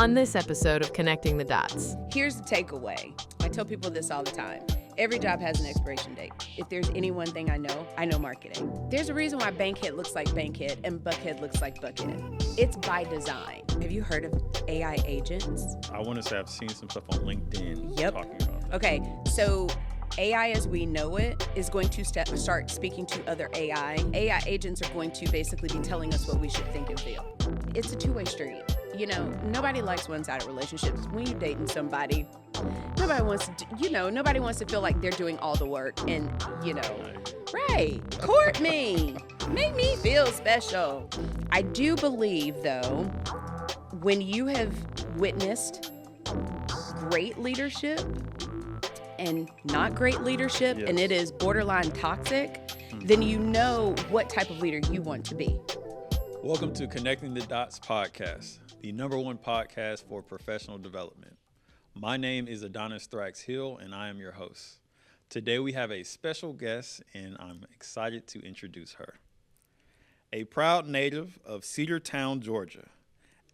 on this episode of Connecting the Dots. Here's the takeaway. I tell people this all the time. Every job has an expiration date. If there's any one thing I know marketing. There's a reason why Bankhead looks like Bankhead and Buckhead looks like Buckhead. It's by design. Have you heard of AI agents? I want to say I've seen some stuff on LinkedIn talking about. Okay, so AI as we know it is going to start speaking to other AI. AI agents are going to basically be telling us what we should think and feel. It's a two-way street. You know, nobody likes one-sided relationships. When you're dating somebody, nobody wants to feel like they're doing all the work and, right, court me, make me feel special. I do believe, though, when you have witnessed great leadership and not great leadership, and it is borderline toxic, then you know what type of leader you want to be. Welcome to Connecting the Dots podcast, the #1 podcast for professional development. My name is Adonis Thrax Hill, and I am your host. Today we have a special guest, and I'm excited to introduce her. A proud native of Cedartown, Georgia,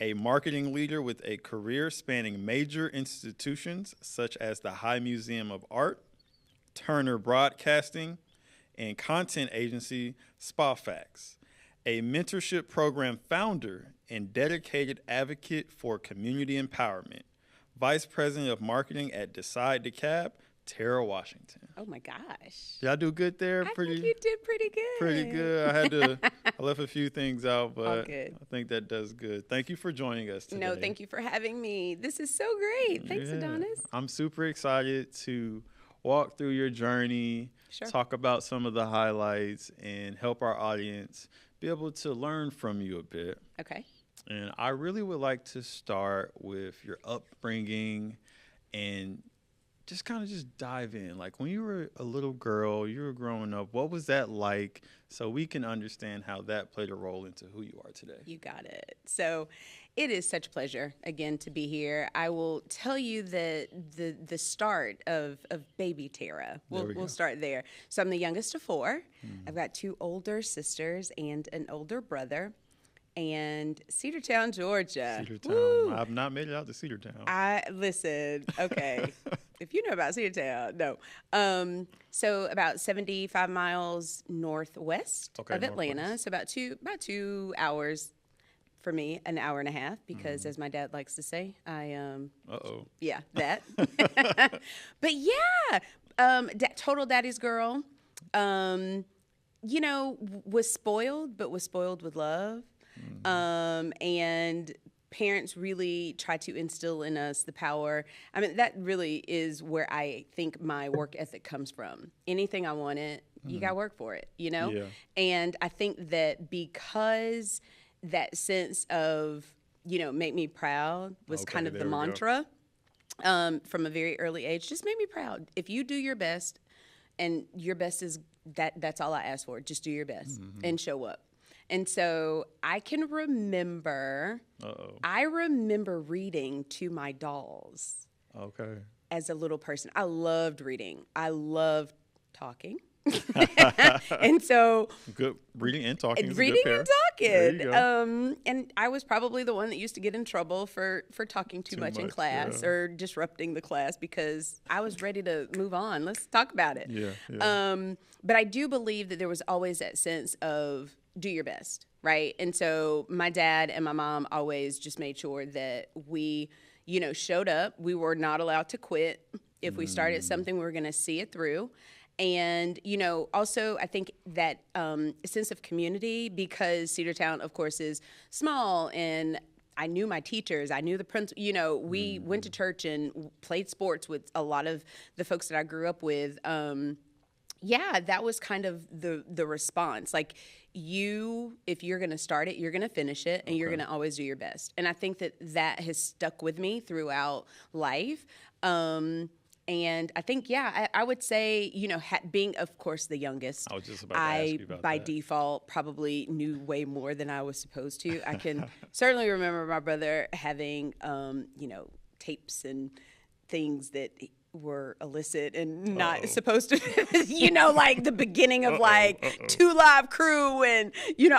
a marketing leader with a career spanning major institutions such as the High Museum of Art, Turner Broadcasting, and content agency SpaFacts. A mentorship program founder and dedicated advocate for community empowerment, Vice President of Marketing at Decide DeKalb, Terra Washington. Oh my gosh. Did I do good there? I think you did pretty good. Pretty good. I left a few things out, but good. I think that does good. Thank you for joining us today. No, thank you for having me. This is so great. Thanks, Adonis. I'm super excited to walk through your journey, talk about some of the highlights, and help our audience be able to learn from you a bit. Okay. And I really would like to start with your upbringing and just dive in. Like when you were a little girl, you were growing up, what was that like so we can understand how that played a role into who you are today? You got it. So it is such a pleasure, again, to be here. I will tell you that the start of baby Terra, we'll start there. So I'm the youngest of four. I've got two older sisters and an older brother. And Cedartown, Georgia. Cedartown. Woo. I've not made it out to Cedartown. Listen, okay. If you know about Cedartown, no. So about 75 miles northwest of Atlanta. Northwest. So about 2 hours for me, an hour and a half, because as my dad likes to say, yeah, that. But yeah, total daddy's girl. Was spoiled, but was spoiled with love. And parents really try to instill in us the power. I mean, that really is where I think my work ethic comes from. Anything I wanted, you got to work for it, Yeah. And I think that because that sense of, make me proud was kind of the mantra from a very early age. Just make me proud. If you do your best, and your best is that's all I ask for. Just do your best and show up. And so I can remember, I remember reading to my dolls as a little person. I loved reading. I loved talking. And so good reading and talking. Reading and talking. There you go. And I was probably the one that used to get in trouble for talking too much in class or disrupting the class because I was ready to move on. Let's talk about it. Yeah. But I do believe that there was always that sense of do your best, right? And so my dad and my mom always just made sure that we, showed up. We were not allowed to quit. If we started something, we were going to see it through. And, also I think that sense of community, because Cedartown, of course, is small, and I knew my teachers, I knew the principal, we went to church and played sports with a lot of the folks that I grew up with. That was kind of the response. Like, if you're going to start it, you're going to finish it, and you're going to always do your best. And I think that has stuck with me throughout life. And I think, I would say, being, of course, the youngest, I was just about to ask you about by that. default, probably knew way more than I was supposed to. I can certainly remember my brother having, tapes and things that were illicit and not supposed to, like the beginning of 2 Live Crew and,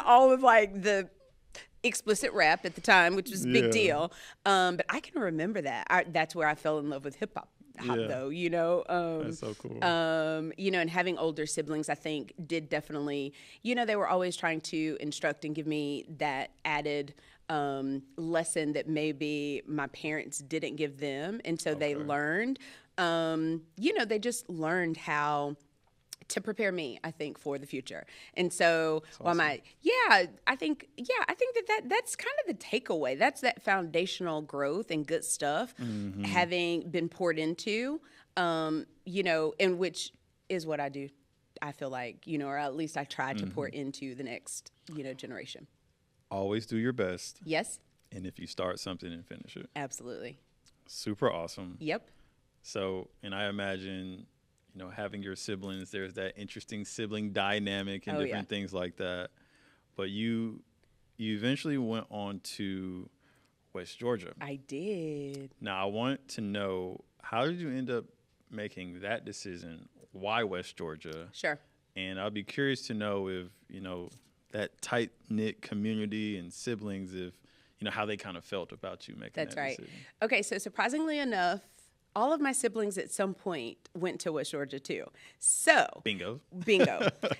all of the explicit rap at the time, which was a big Yeah. deal. But I can remember that. That's where I fell in love with hip hop. Yeah. Though, you know, That's so cool. you know, and having older siblings, I think, did definitely, you know, they were always trying to instruct and give me that added lesson that maybe my parents didn't give them. And so they learned, you know, they just learned how to prepare me, I think, for the future. And so while I think that's kind of the takeaway. That's that foundational growth and good stuff having been poured into, you know, and which is what I do. I feel like, you know, or at least I try to pour into the next, you know, generation. Always do your best. Yes. And if you start something and finish it. Absolutely. Super awesome. Yep. So, and I imagine, you know, having your siblings, there's that interesting sibling dynamic and different things like that. But you eventually went on to West Georgia. I did. Now, I want to know, how did you end up making that decision? Why West Georgia? Sure. And I'll be curious to know if, you know, that tight-knit community and siblings, if, you know, how they kind of felt about you making That's that right. decision. Okay, so surprisingly enough, all of my siblings at some point went to West Georgia too. So Bingo.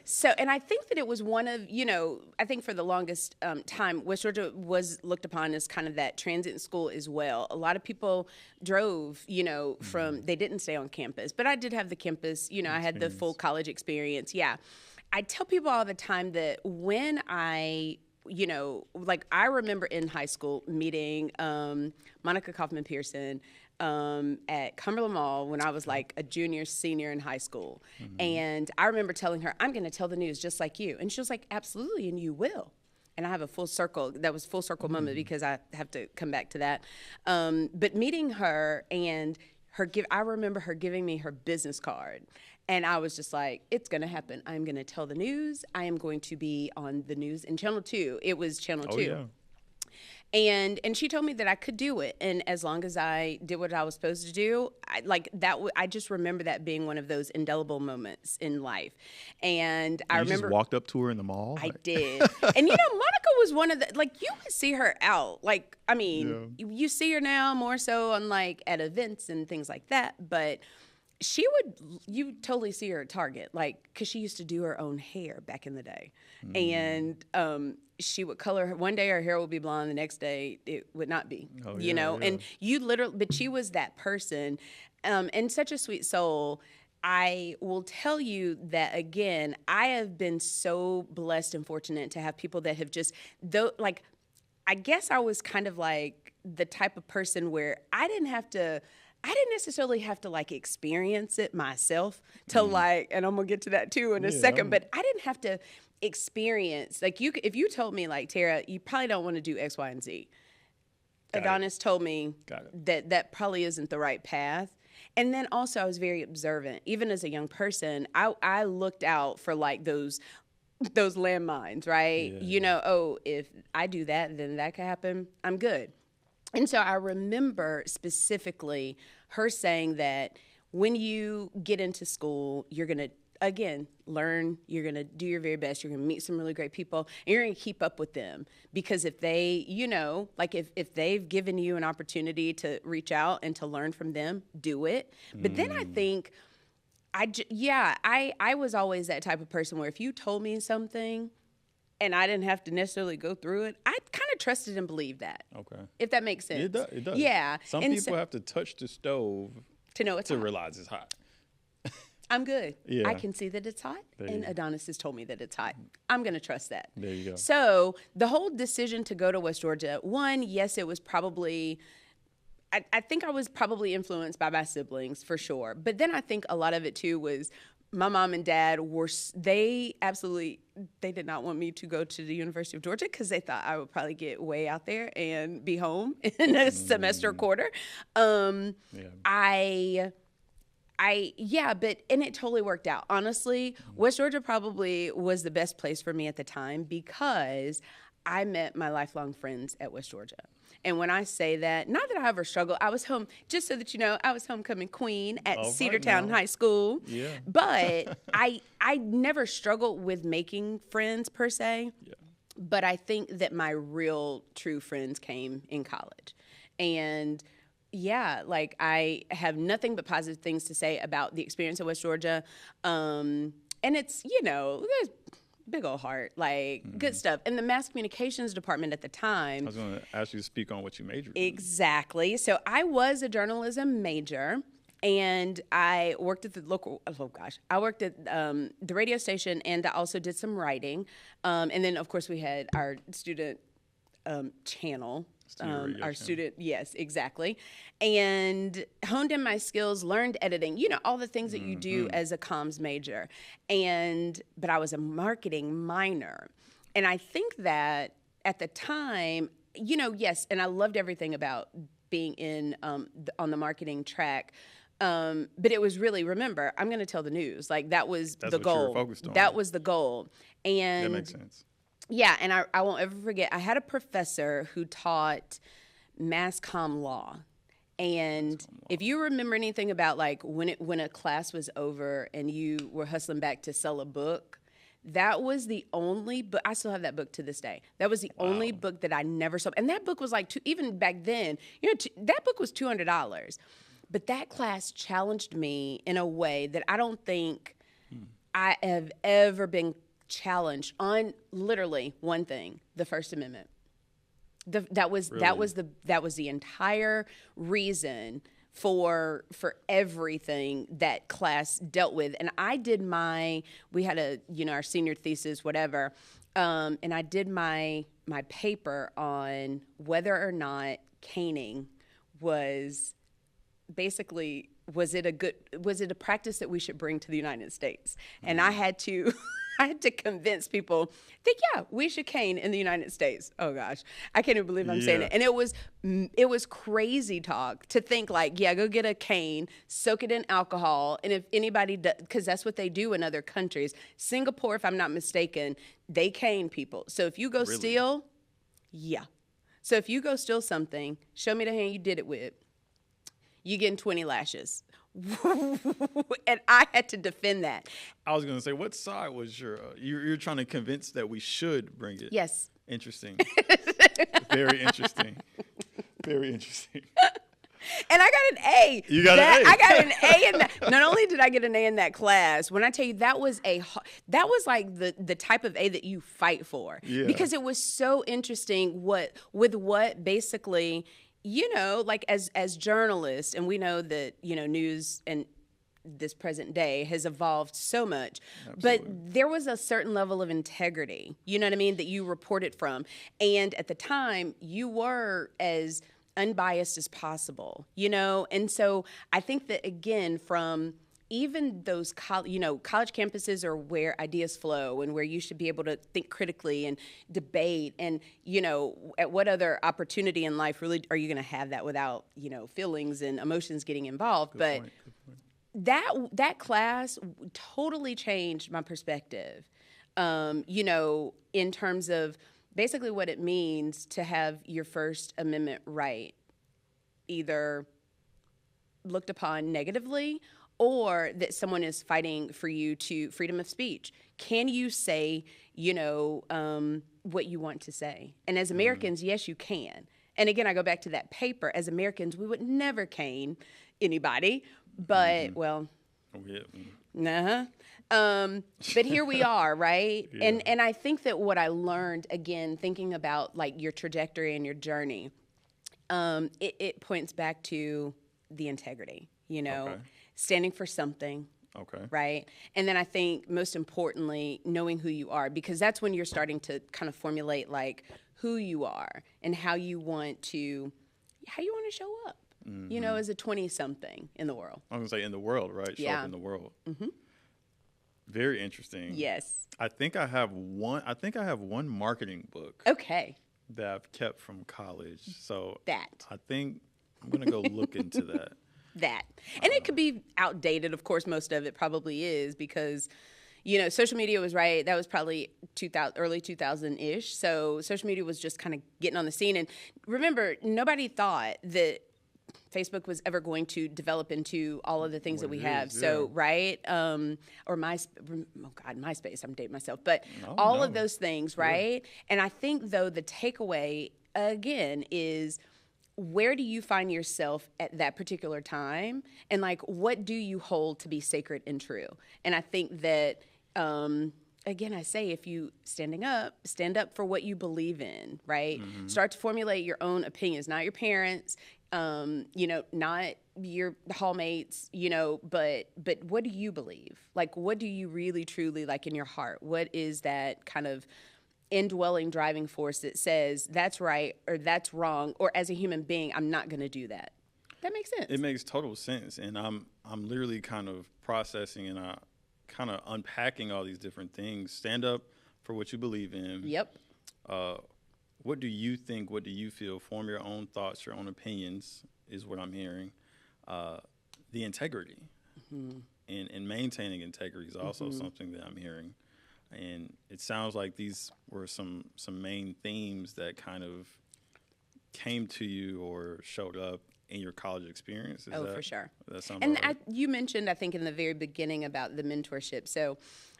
So, and I think that it was one of, you know, I think for the longest time, West Georgia was looked upon as kind of that transit school as well. A lot of people drove, you know, from, they didn't stay on campus, but I did have the campus, you know, I had the full college experience. Yeah. I tell people all the time that when you know, like I remember in high school meeting Monica Kaufman Pearson at Cumberland Mall when I was like a junior, senior in high school. And I remember telling her, I'm going to tell the news just like you. And she was like, absolutely, and you will. And I have a full circle. That was full circle moment because I have to come back to that. But meeting her and I remember her giving me her business card. And I was just like, it's going to happen. I'm going to tell the news. I am going to be on the news in Channel 2. It was Channel 2. Yeah. And she told me that I could do it. And as long as I did what I was supposed to do, I just remember that being one of those indelible moments in life. And I remember. You just walked up to her in the mall? I did. And, you know, Monica was one of the, like, you would see her out. Like, I mean, you see her now more so on, like, at events and things like that. But you totally see her at Target, like, because she used to do her own hair back in the day. And she would color her. One day her hair would be blonde, the next day it would not be, you know. And you literally, but she was that person, and such a sweet soul. I will tell you that, again, I have been so blessed and fortunate to have people that have just, like, I guess I was kind of like the type of person where I didn't necessarily have to like experience it myself to like, and I'm gonna get to that too in a second, but I didn't have to experience, like, if you told me, like, Tara, you probably don't want to do X, Y, and Z. Adonis told me that probably isn't the right path. And then also I was very observant. Even as a young person, I looked out for like those landmines, right? You know, oh, if I do that, then that could happen. I'm good. And so I remember specifically her saying that when you get into school, you're going to, again, learn, you're going to do your very best, you're going to meet some really great people, and you're going to keep up with them. Because if they, you know, like if they've given you an opportunity to reach out and to learn from them, do it. But then I think, I was always that type of person where if you told me something, and I didn't have to necessarily go through it, I kind of trusted and believed that. Okay. If that makes sense. It does. Yeah. Some people have to touch the stove to know it's hot. Realize it's hot. I'm good. Yeah. I can see that it's hot, and Adonis has told me that it's hot. I'm going to trust that. There you go. So the whole decision to go to West Georgia, one, yes, it was probably, I think I was probably influenced by my siblings for sure. But then I think a lot of it too was my mom and dad they did not want me to go to the University of Georgia because they thought I would probably get way out there and be home in a semester quarter. And it totally worked out. Honestly, West Georgia probably was the best place for me at the time because I met my lifelong friends at West Georgia. And when I say that, not that I ever struggled. I was home, just so that you know, I was homecoming queen at Cedartown High School. Yeah. But I never struggled with making friends per se. Yeah. But I think that my real true friends came in college. And yeah, like I have nothing but positive things to say about the experience at West Georgia. And it's, there's big old heart, like good stuff. And the mass communications department at the time. I was going to ask you to speak on what you majored in. Exactly. So I was a journalism major. And I worked at the I worked at the radio station, and I also did some writing. And then, of course, we had our student channel. Yes, exactly. And honed in my skills, learned editing, all the things that you do as a comms major. But I was a marketing minor. And I think that at the time, yes, and I loved everything about being in on the marketing track. But it was really, remember, I'm going to tell the news. Like that was the goal. You were focused on. That was the goal. And that makes sense. Yeah, and I won't ever forget, I had a professor who taught mass comm law. And if you remember anything about like when a class was over and you were hustling back to sell a book, that was the only book. I still have that book to this day. That was the only book that I never sold. And that book was like, even back then, that book was $200. But that class challenged me in a way that I don't think I have ever been challenged on literally one thing: the First Amendment. That was the entire reason for everything that class dealt with. And I did we had our senior thesis, whatever, and I did my paper on whether or not caning was basically, was it a practice that we should bring to the United States? And I had to convince people that, yeah, we should cane in the United States. Oh gosh, I can't even believe I'm saying it. And it was crazy talk to think like, yeah, go get a cane, soak it in alcohol. And if anybody does, because that's what they do in other countries. Singapore, if I'm not mistaken, they cane people. So if you go steal, yeah. So if you go steal something, show me the hand you did it with, you getting 20 lashes. And I had to defend that. I was going to say, what side was you're trying to convince that we should bring it? Yes. Interesting. Very interesting. Very interesting. And I got an A. You got an A. I got an A in that. Not only did I get an A in that class, when I tell you that was like the type of A that you fight for. Yeah. Because it was so interesting what basically, like as journalists, and we know that, news and this present day has evolved so much. Absolutely. But there was a certain level of integrity, you know what I mean, that you reported from. And at the time, you were as unbiased as possible, And so I think that, again, from even those college campuses are where ideas flow and where you should be able to think critically and debate. And, at what other opportunity in life really are you going to have that without, feelings and emotions getting involved? Good point. That class totally changed my perspective, in terms of basically what it means to have your First Amendment right either looked upon negatively or that someone is fighting for you to freedom of speech. Can you say, what you want to say? And as Americans, yes, you can. And again, I go back to that paper. As Americans, we would never cane anybody, but, but here we are, right? Yeah. And I think that what I learned, again, thinking about like your trajectory and your journey, it points back to the integrity, standing for something. Okay. Right. And then I think most importantly, knowing who you are, because that's when you're starting to kind of formulate like who you are and how you want to show up, as a 20-something in the world. I was going to say in the world, right? Show up in the world. Mm-hmm. Very interesting. Yes. I think I have one marketing book. Okay. That I've kept from college. So that. I think I'm going to go look into that. And it could be outdated. Of course, most of it probably is because, social media was right. That was probably early 2000-ish. So social media was just kind of getting on the scene. And remember, nobody thought that Facebook was ever going to develop into all of the things that we have. is, So, yeah. right? Or MySpace, I'm dating myself. But No, all no. of those things, right? And I think, though, the takeaway, again, is where do you find yourself at that particular time? And, like, what do you hold to be sacred and true? And I think that, again, I say if you stand up for what you believe in, right? Start to formulate your own opinions, not your parents', not your hallmates, but what do you believe? Like, what do you really, truly like in your heart? What is that kind of indwelling driving force that says that's right or that's wrong, or as a human being, I'm not going to do that? That makes sense. It makes total sense, and I'm literally kind of processing and kind of unpacking all these different things. Stand up for what you believe in. Yep. What do you think? What do you feel? Form your own thoughts, your own opinions is what I'm hearing. The integrity and maintaining integrity is also something that I'm hearing. And it sounds like these were some main themes that kind of came to you or showed up in your college experience. For sure. That sounds And right? you mentioned, I think, in the very beginning about the mentorship. So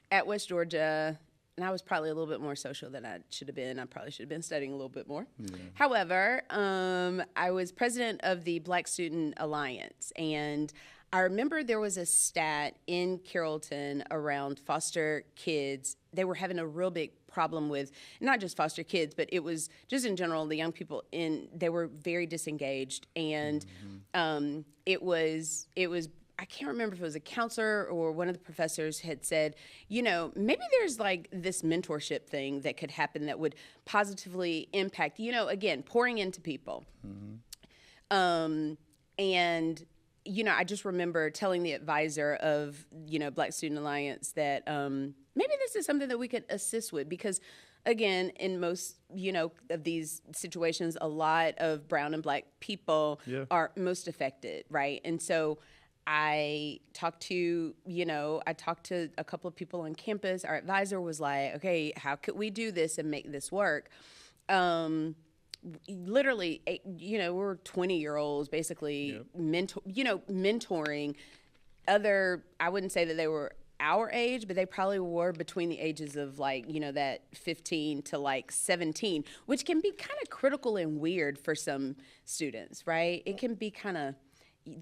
at West Georgia, and I was probably a little bit more social than I should have been. I probably should have been studying a little bit more. Yeah. However, I was president of the Black Student Alliance, and I remember there was a stat in Carrollton around foster kids. They were having a real big problem with not just foster kids, but it was just in general, the young people they were very disengaged. And it was I can't remember if it was a counselor or one of the professors had said, maybe there's like this mentorship thing that could happen that would positively impact, again, pouring into people. And I just remember telling the advisor of, Black Student Alliance that maybe this is something that we could assist with because, again, in most, of these situations, a lot of brown and Black people are most affected, right? And so I talked to a couple of people on campus. Our advisor was like, okay, how could we do this and make this work? Literally, we're 20-year-olds basically mentoring other, I wouldn't say that they were our age, but they probably were between the ages of that 15 to 17, which can be kind of critical and weird for some students, right? It can be kind of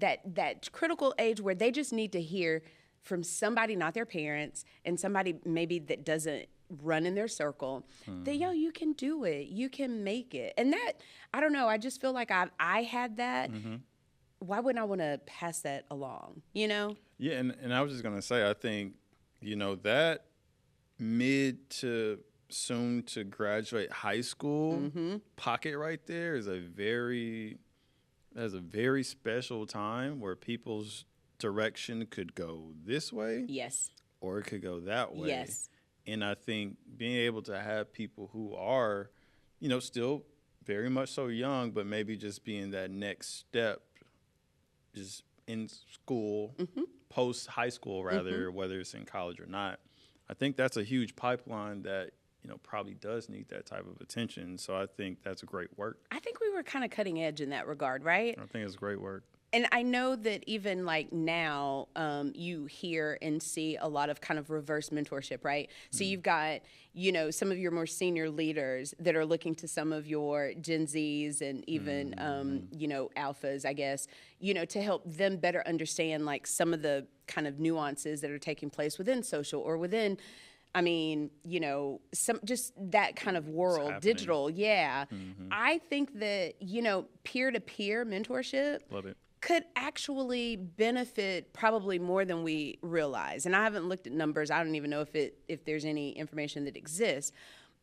that critical age where they just need to hear from somebody, not their parents, and somebody maybe that doesn't run in their circle, that, you can do it. You can make it. And that, I don't know, I just feel like I had that. Why wouldn't I want to pass that along, Yeah, and I was just going to say, I think, that mid to soon to graduate high school pocket right there is a very special time where people's direction could go this way. Yes. Or it could go that way. Yes. And I think being able to have people who are, still very much so young, but maybe just being that next step, just in school, post high school rather, whether it's in college or not. I think that's a huge pipeline that, probably does need that type of attention. So I think that's great work. I think we were kind of cutting edge in that regard, right? I think it's great work. And I know that even now, you hear and see a lot of kind of reverse mentorship, right? So you've got, some of your more senior leaders that are looking to some of your Gen Zs and even, alphas, I guess, to help them better understand like some of the kind of nuances that are taking place within social or within, some just that kind of world, digital. Yeah. I think that, peer-to-peer mentorship. Love it. Could actually benefit probably more than we realize. And I haven't looked at numbers. I don't even know if there's any information that exists.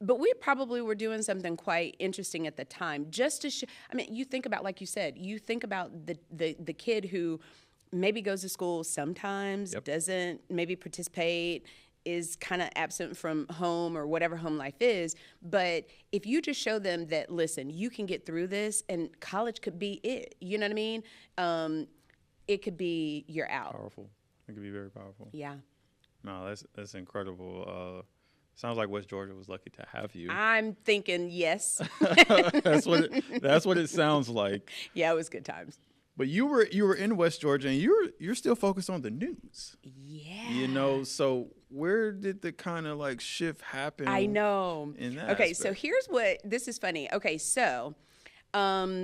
But we probably were doing something quite interesting at the time. Just to you think about, like you said, you think about the kid who maybe goes to school sometimes, doesn't maybe participate, is kind of absent from home or whatever home life is. But if you just show them that, listen, you can get through this and college could be it, you know what I mean? It could be your out. Powerful. It could be very powerful. Yeah. No, that's incredible. Sounds like West Georgia was lucky to have you. I'm thinking yes. That's what it sounds like. Yeah, it was good times. But you were in West Georgia, and you're still focused on the news. Yeah. So where did the kind of like shift happen? I know. In that Okay, aspect? so here's what this is funny. Okay, so I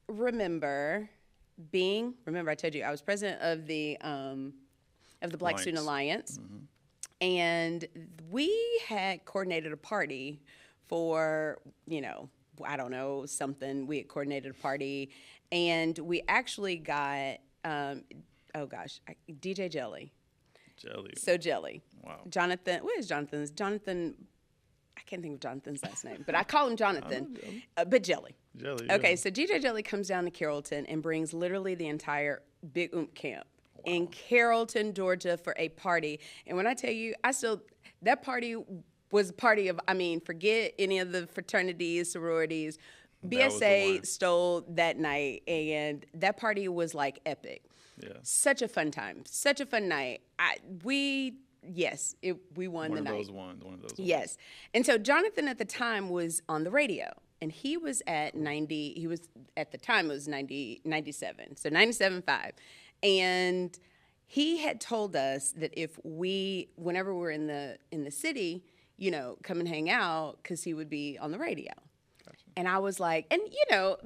remember I told you I was president of the Black Student Alliance. And we had coordinated a party for, I don't know, something. We had coordinated a party, and we actually got, DJ Jelly. Jelly. So Jelly. Wow. Jonathan, what is Jonathan's? Jonathan, I can't think of Jonathan's last name, but I call him Jonathan, but Jelly. Jelly. Okay, so DJ Jelly comes down to Carrollton and brings literally the entire Big Oomp camp in Carrollton, Georgia for a party. And when I tell you, that party was a party of, forget any of the fraternities, sororities. BSA stole that night, and that party was like epic. Yeah. Such a fun time. Such a fun night. We won the night. One of those. Yes. And so Jonathan at the time was on the radio, and he was at 90, at the time it was 90, 97. So 97.5. And he had told us that whenever we're in the city, come and hang out, because he would be on the radio. Gotcha. And I was like, and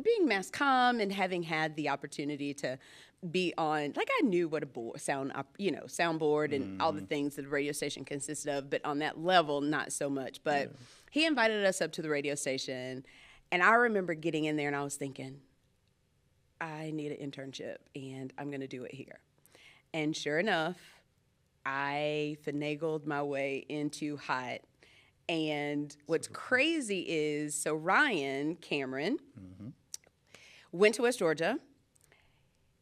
being mass comm and having had the opportunity to be on, like, I knew what a soundboard and all the things that a radio station consisted of, but on that level, not so much. But he invited us up to the radio station, and I remember getting in there and I was thinking, I need an internship, and I'm going to do it here. And sure enough, I finagled my way into Hot. And what's crazy is, so Ryan Cameron went to West Georgia,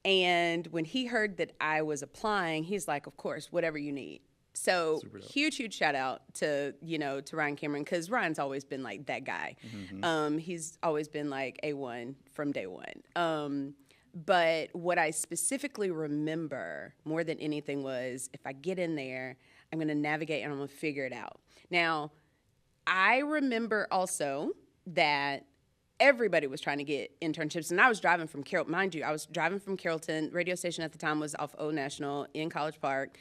and when he heard that I was applying, he's like, of course, whatever you need. So huge shout out to Ryan Cameron, because Ryan's always been like that guy. He's always been like A1 from day one. But what I specifically remember more than anything was, if I get in there, I'm going to navigate and I'm going to figure it out. Now, I remember also that everybody was trying to get internships, and I was driving from Carrollton. Mind you, I was driving from Carrollton. Radio station at the time was off Old National in College Park.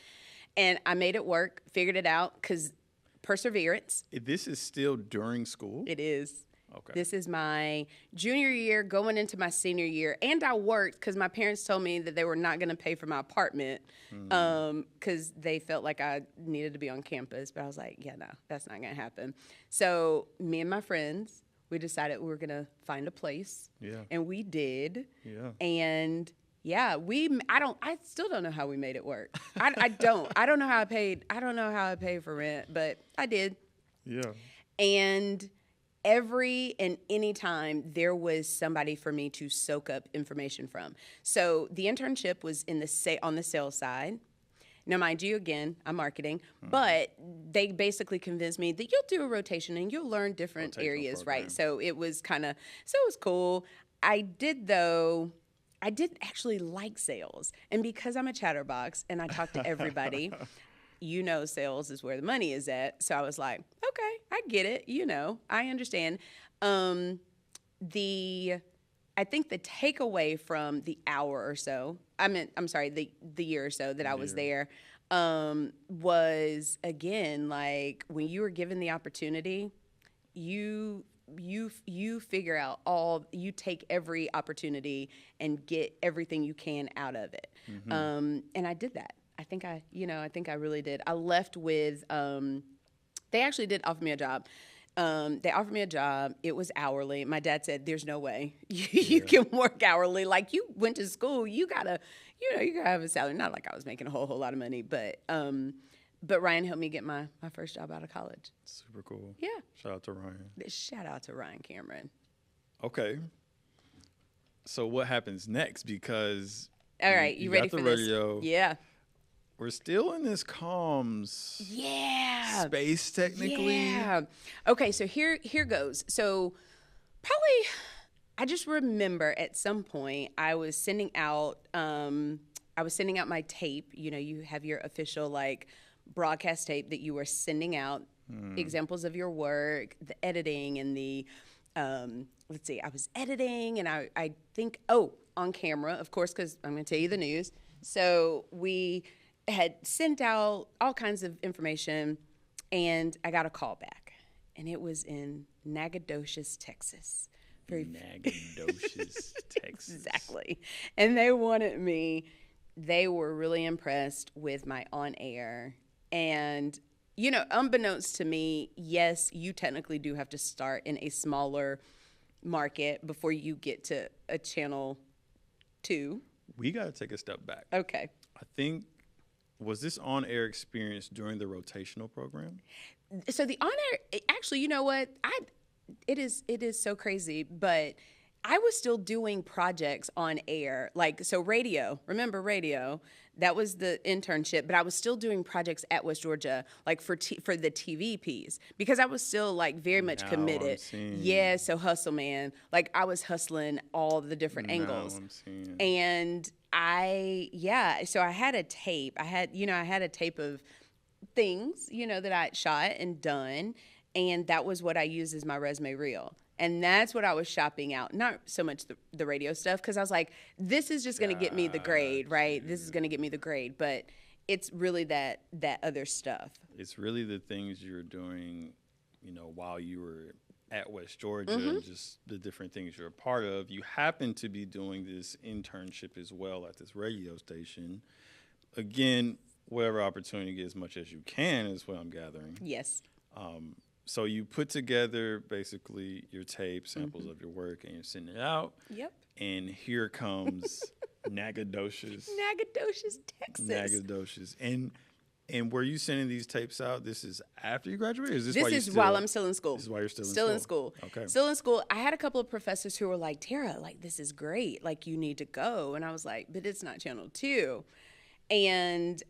And I made it work, figured it out, because perseverance. This is still during school? It is. Okay. This is my junior year going into my senior year. And I worked because my parents told me that they were not going to pay for my apartment because they felt like I needed to be on campus. But I was like, yeah, no, that's not going to happen. So me and my friends, we decided we were going to find a place. Yeah. And we did. Yeah. And yeah, I still don't know how we made it work. I don't know how I paid for rent, but I did. Yeah. And every and any time there was somebody for me to soak up information from. So the internship was on the sales side. Now, mind you, again, I'm marketing, but they basically convinced me that you'll do a rotation and you'll learn different areas, right? So it was cool. I did actually like sales. And because I'm a chatterbox and I talk to everybody, sales is where the money is at. So I was like, okay, I get it. I understand. I think the takeaway from the hour or so, the year or so that I was there, was, again, like, when you were given the opportunity, you figure out you take every opportunity and get everything you can out of it. And I did that. I think I really did. I left with, they actually did offer me a job. They offered me a job. It was hourly. My dad said, there's no way you can work hourly. Like, you went to school, you gotta have a salary. Not like I was making a whole lot of money, but Ryan helped me get my first job out of college. Super cool. Yeah. Shout out to Ryan. Shout out to Ryan Cameron. Okay. So what happens next? Because all right, you ready got for the this? radio. Yeah. We're still in this comms space, technically. Yeah. Okay, so here goes. So probably, I just remember at some point I was sending out my tape. You have your official like broadcast tape that you were sending out, examples of your work, the editing and the let's see, I was editing, and I think, on camera, of course, because I'm going to tell you the news. So we had sent out all kinds of information, and I got a call back, and it was in Nacogdoches, Texas. Nacogdoches, Texas. Exactly. And they wanted me. They were really impressed with my on-air. And, unbeknownst to me, yes, you technically do have to start in a smaller market before you get to a channel 2. We got to take a step back. Okay. I think, was this on-air experience during the rotational program? So the on-air, actually, you know what? It is so crazy, but I was still doing projects on air. So radio, remember radio? That was the internship, but I was still doing projects at West Georgia, for the TV piece, because I was still very much committed. Yeah, so hustle, man. I was hustling all the different angles. And so I had a tape. I had a tape of things, that I had shot and done, and that was what I used as my resume reel. And that's what I was shopping out. Not so much the radio stuff, because I was like, this is just going to get me the grade, right? This is going to get me the grade. But it's really that other stuff. It's really the things you're doing, while you were at West Georgia, and just the different things you're a part of. You happen to be doing this internship as well at this radio station. Again, whatever opportunity, get as much as you can is what I'm gathering. Yes. So you put together basically your tape, samples of your work, and you're sending it out. Yep. And here comes Nacogdoches. Nacogdoches, Texas. Nacogdoches. And were you sending these tapes out? This is after you graduated? This is while I'm still in school. This is while you're still in school. Okay. Still in school. I had a couple of professors who were like, Tara, this is great. You need to go. And I was like, but it's not Channel 2. And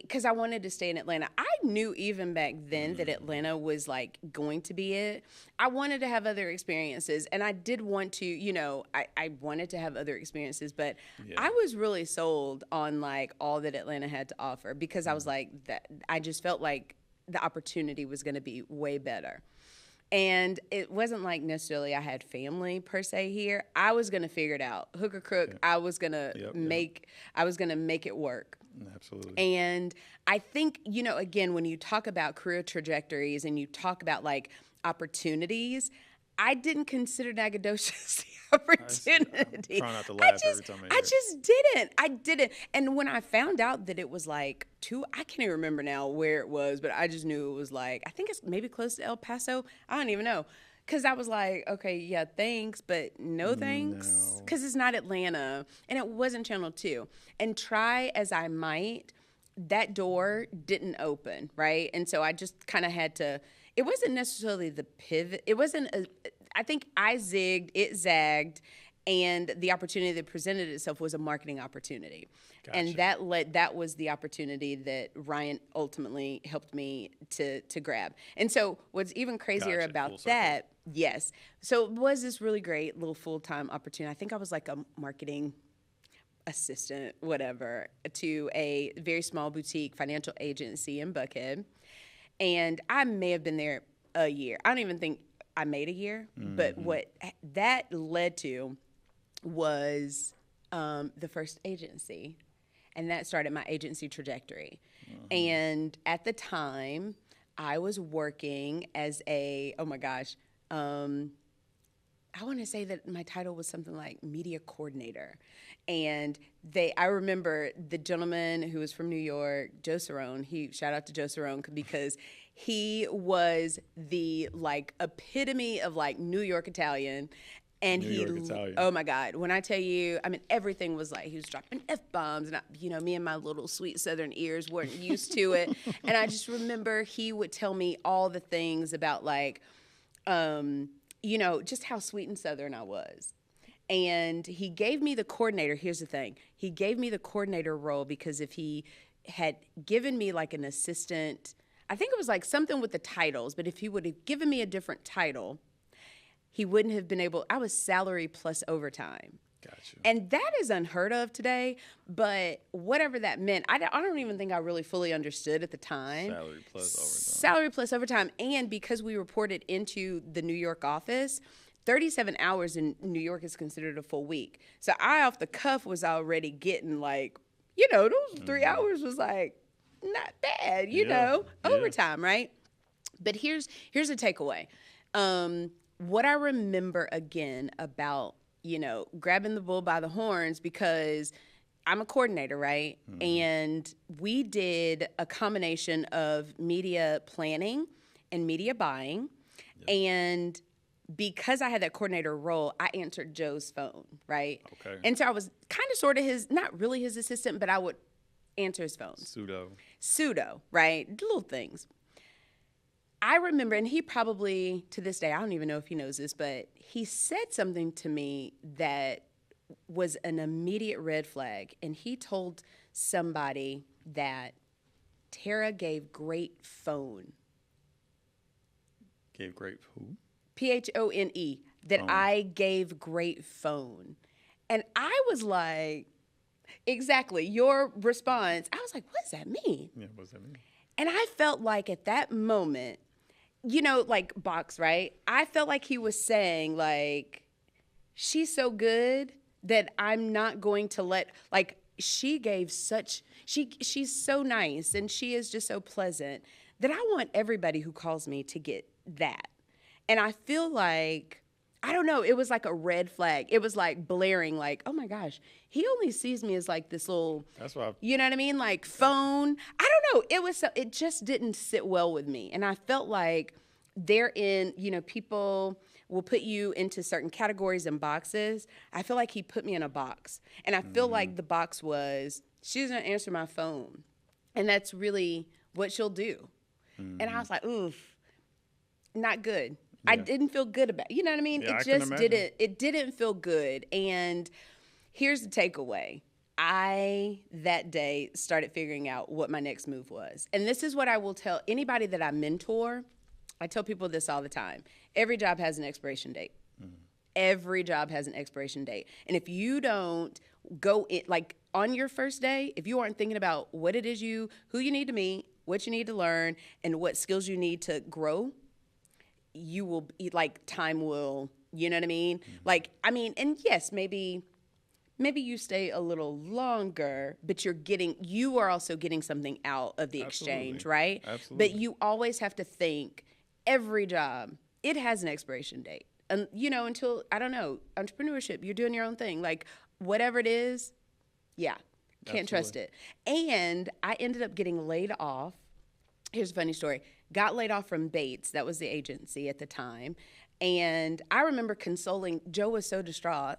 because I wanted to stay in Atlanta. I knew even back then that Atlanta was going to be it. I wanted to have other experiences, and I did want to, I wanted to have other experiences, but I was really sold on all that Atlanta had to offer, because I was that I just felt like the opportunity was going to be way better. And it wasn't necessarily I had family per se here. I was going to figure it out. Hook or crook, I was going to make it work. Absolutely. And I think, again, when you talk about career trajectories and you talk about opportunities, I didn't consider Nacogdoches the opportunity. I'm trying not to laugh every time I hear it. I just didn't. And when I found out that it was 2, I can't even remember now where it was, but I just knew it was I think it's maybe close to El Paso. I don't even know. Because I was like, okay, yeah, thanks, but no thanks. Because it's not Atlanta, and it wasn't Channel 2. And try as I might, that door didn't open, right? And so I just kind of had to, it wasn't necessarily the pivot. It wasn't, I think I zigged, it zagged, and the opportunity that presented itself was a marketing opportunity. Gotcha. And that was the opportunity that Ryan ultimately helped me to grab. And so what's even crazier about that, yes. So it was this really great little full-time opportunity. I think I was a marketing assistant, whatever, to a very small boutique financial agency in Buckhead. And I may have been there a year. I don't even think I made a year, but what that led to was the first agency, and that started my agency trajectory. And at the time, I was working as a, I want to say that my title was something like media coordinator. And I remember the gentleman who was from New York, Joe Cerrone, shout out to Joe Cerrone, because he was the epitome of New York Italian. And oh my God, when I tell you, everything was he was dropping F-bombs, and me and my little sweet Southern ears weren't used to it. And I just remember he would tell me all the things about just how sweet and Southern I was. And he gave me the coordinator. Here's the thing. He gave me the coordinator role because if he had given me an assistant, I think it was something with the titles, but if he would have given me a different title, he wouldn't have been able, I was salary plus overtime. Gotcha. And that is unheard of today, but whatever that meant, I don't even think I really fully understood at the time. Salary plus overtime. Salary plus overtime. And because we reported into the New York office, 37 hours in New York is considered a full week. So I, off the cuff, was already getting like, those 3 hours was like not bad, overtime, right? But here's a takeaway. What I remember again about, grabbing the bull by the horns, because I'm a coordinator, right? Mm-hmm. And we did a combination of media planning and media buying. Yep. And because I had that coordinator role, I answered Joe's phone, right? Okay. And so I was kind of sort of not really his assistant, but I would answer his phone. Pseudo, right? Little things. I remember, and he probably, to this day, I don't even know if he knows this, but he said something to me that was an immediate red flag. And he told somebody that Terra gave great phone. Gave great who? Phone. That I gave great phone. And I was like, exactly, your response, I was like, what does that mean? Yeah, what does that mean? And I felt like at that moment, like Box, right? I felt like he was saying, like, she's so good that I'm not going to let, like, she's so nice and she is just so pleasant that I want everybody who calls me to get that. And I feel like, I don't know, it was like a red flag. It was like blaring, like, oh my gosh, he only sees me as like this little, that's why you know what I mean? Like phone. I don't know. It just didn't sit well with me. And I felt like people will put you into certain categories and boxes. I feel like he put me in a box. And I feel like the box was, she doesn't answer my phone. And that's really what she'll do. And I was like, oof, not good. Yeah. I didn't feel good about it. You know what I mean? Yeah, it didn't feel good. And here's the takeaway. I, that day, started figuring out what my next move was. And this is what I will tell anybody that I mentor. I tell people this all the time. Every job has an expiration date. Mm-hmm. Every job has an expiration date. And if you don't go in, like on your first day, if you aren't thinking about what it is who you need to meet, what you need to learn, and what skills you need to grow, you will, time will, you know what I mean? Mm-hmm. And yes, maybe you stay a little longer, but you are also getting something out of the exchange, right? Absolutely. But you always have to think, every job, it has an expiration date. And, until, I don't know, entrepreneurship, you're doing your own thing. Like, whatever it is, yeah, can't trust it. And I ended up getting laid off. Here's a funny story. Got laid off from Bates. That was the agency at the time. And I remember Joe was so distraught.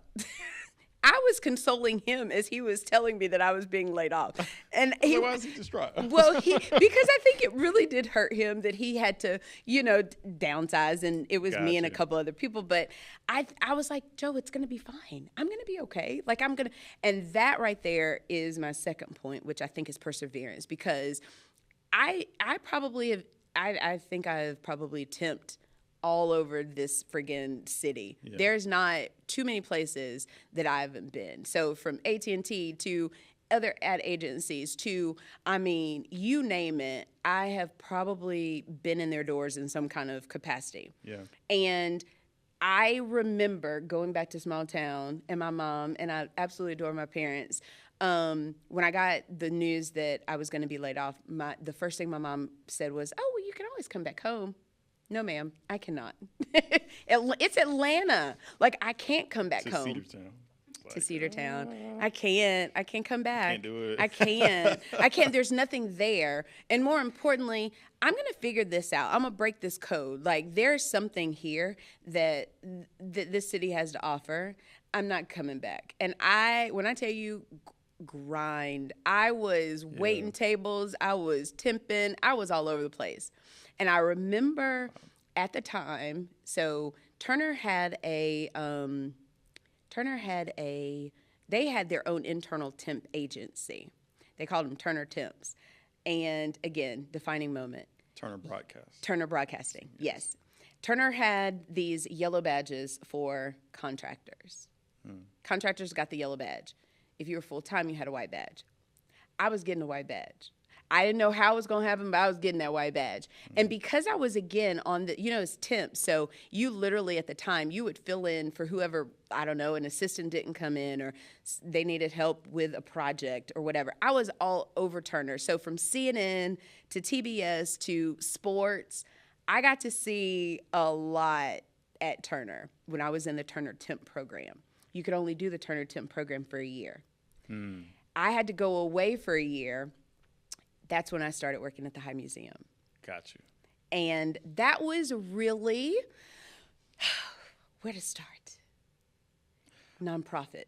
I was consoling him as he was telling me that I was being laid off. And so why was he distraught? Well, because I think it really did hurt him that he had to, downsize, and it was me and a couple other people. But I was like, Joe, it's going to be fine. I'm going to be okay. And that right there is my second point, which I think is perseverance, because I think I've probably temped all over this friggin' city. Yeah. There's not too many places that I haven't been. So from AT&T to other ad agencies to, you name it, I have probably been in their doors in some kind of capacity. Yeah. And I remember going back to small town and my mom, and I absolutely adore my parents. When I got the news that I was going to be laid off, the first thing my mom said was, "Oh, well, you can always come back home." No, ma'am, I cannot. It's Atlanta. I can't come back home. To Cedartown. I can't come back. Can't do it. I can't. There's nothing there. And more importantly, I'm going to figure this out. I'm going to break this code. There's something here that this city has to offer. I'm not coming back. And when I tell you grind, I was waiting tables. I was temping. I was all over the place. And I remember at the time, so Turner had they had their own internal temp agency. They called them Turner Temps. And again, defining moment. Turner Broadcasting, yes. Turner had these yellow badges for contractors. Contractors got the yellow badge. If you were full-time, you had a white badge. I was getting a white badge. I didn't know how it was going to happen, but I was getting that white badge. And because I was, again, on the, it's temp, so you literally at the time, you would fill in for whoever, I don't know, an assistant didn't come in or they needed help with a project or whatever. I was all over Turner. So from CNN to TBS to sports, I got to see a lot at Turner when I was in the Turner temp program. You could only do the Turner temp program for a year. I had to go away for a year. That's when I started working at the High Museum. Got you. And that was really, where to start? Nonprofit.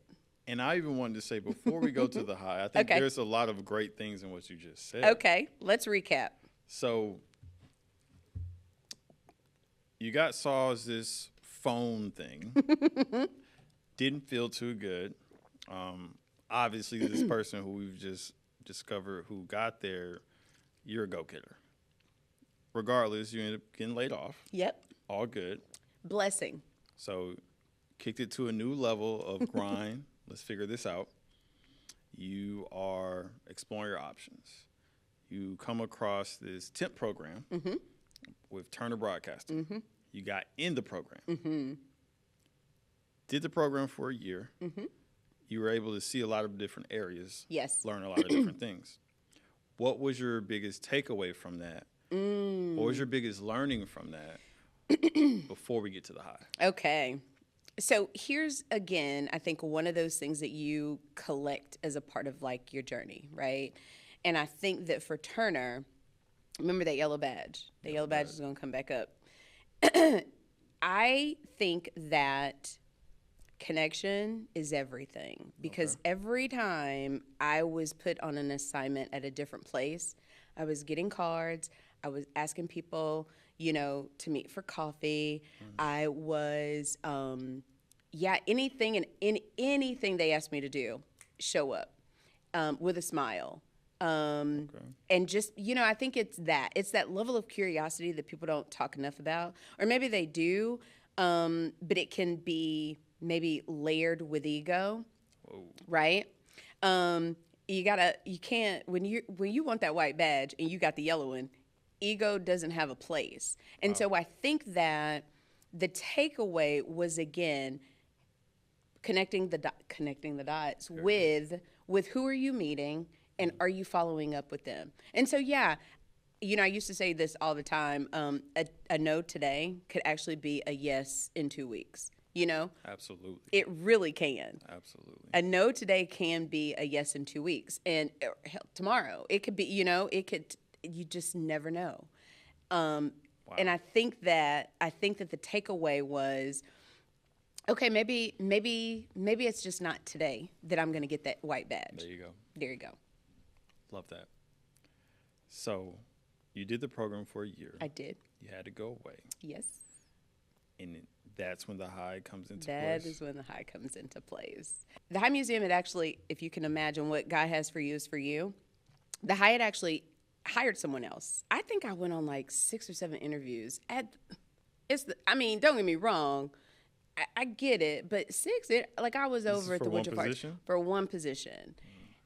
And I even wanted to say, before we go to the High, I think there's a lot of great things in what you just said. Okay, let's recap. So you got saw as this phone thing. Didn't feel too good. Obviously, this person who we've just discovered who got there, you're a go-getter. Regardless, you ended up getting laid off. Yep. All good. Blessing. So kicked it to a new level of grind. Let's figure this out. You are exploring your options. You come across this temp program with Turner Broadcasting. You got in the program. Did the program for a year. You were able to see a lot of different areas. Yes. Learn a lot of different things. What was your biggest takeaway from that? What was your biggest learning from that before we get to the High? Okay. So here's, again, I think one of those things that you collect as a part of, like, your journey, right? And I think that for Turner, remember that yellow badge. The yellow badge is going to come back up. I think that connection is everything, because every time I was put on an assignment at a different place, I was getting cards, I was asking people, to meet for coffee. I was, anything and anything they asked me to do, show up with a smile. And just, I think it's that level of curiosity that people don't talk enough about, or maybe they do, but it can be maybe layered with ego. Whoa. Right? When you want that white badge and you got the yellow one, ego doesn't have a place. And so I think that the takeaway was, again, connecting the dots with who are you meeting and are you following up with them. And so, I used to say this all the time, a no today could actually be a yes in 2 weeks. Absolutely. It really can. Absolutely. A no today can be a yes in 2 weeks, and hell, tomorrow it could be. You just never know. And I think that the takeaway was, okay, maybe it's just not today that I'm going to get that white badge. There you go. Love that. So, you did the program for a year. I did. You had to go away. Yes. And that's when the High comes into place. That is when the High comes into place. The High Museum had actually, if you can imagine what God has for you is for you, the High had actually hired someone else. I think I went on like 6 or 7 interviews. Don't get me wrong, I get it, but 6, I was over at the Winter Park for one position.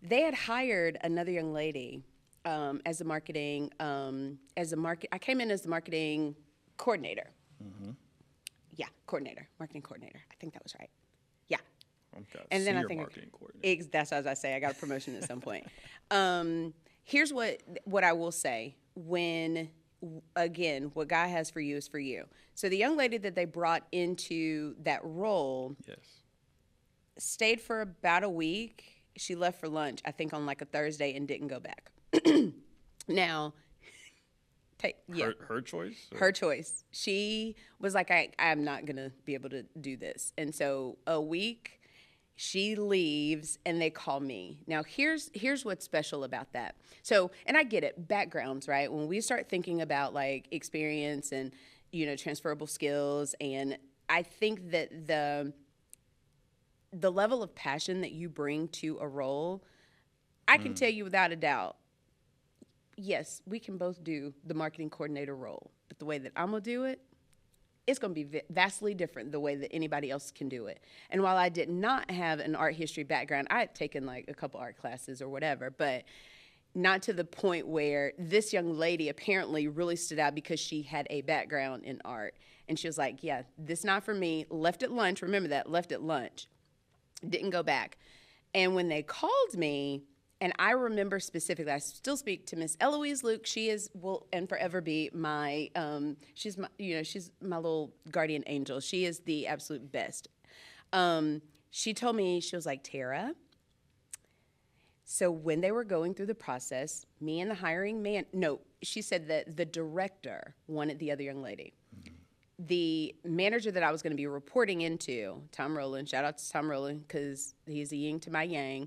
They had hired another young lady as a marketing, I came in as the marketing coordinator. Yeah, marketing coordinator. I think that was right. Yeah. And then I think marketing coordinator. That's as I say. I got a promotion at some point. Here's what I will say. When, again, what God has for you is for you. So the young lady that they brought into that role stayed for about a week. She left for lunch, I think, on like a Thursday and didn't go back. Now, her choice? Or? Her choice. She was like, I'm not going to be able to do this. And so a week, she leaves, and they call me. Now, here's what's special about that. So, and I get it, backgrounds, right? When we start thinking about, like, experience and, transferable skills, and I think that the level of passion that you bring to a role, I can tell you without a doubt, yes, we can both do the marketing coordinator role, but the way that I'm going to do it, it's going to be vastly different the way that anybody else can do it. And while I did not have an art history background, I had taken like a couple art classes or whatever, but not to the point where this young lady apparently really stood out because she had a background in art. And she was like, yeah, this not for me. Left at lunch. Remember that. Left at lunch. Didn't go back. And when they called me, and I remember specifically, I still speak to Miss Eloise Luke. She will and forever be my, she's my little guardian angel. She is the absolute best. She told me, she was like, Terra, so when they were going through the process, me and the hiring man, no, she said that the director wanted the other young lady. The manager that I was going to be reporting into, Tom Rowland, shout out to Tom Rowland because he's a yin to my yang,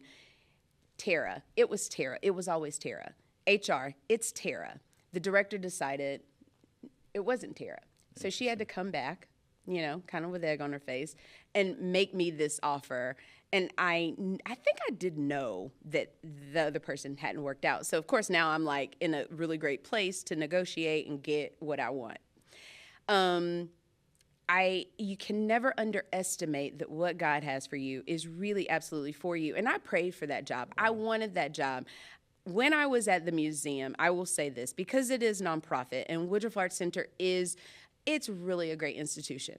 Terra. It was Terra. It was always Terra. HR, it's Terra. The director decided it wasn't Terra. So she had to come back, kind of with egg on her face, and make me this offer. And I think I did know that the other person hadn't worked out. So, of course, now I'm, like, in a really great place to negotiate and get what I want. You can never underestimate that what God has for you is really absolutely for you. And I prayed for that job. I wanted that job. When I was at the museum, I will say this, because it is nonprofit and Woodruff Arts Center it's really a great institution.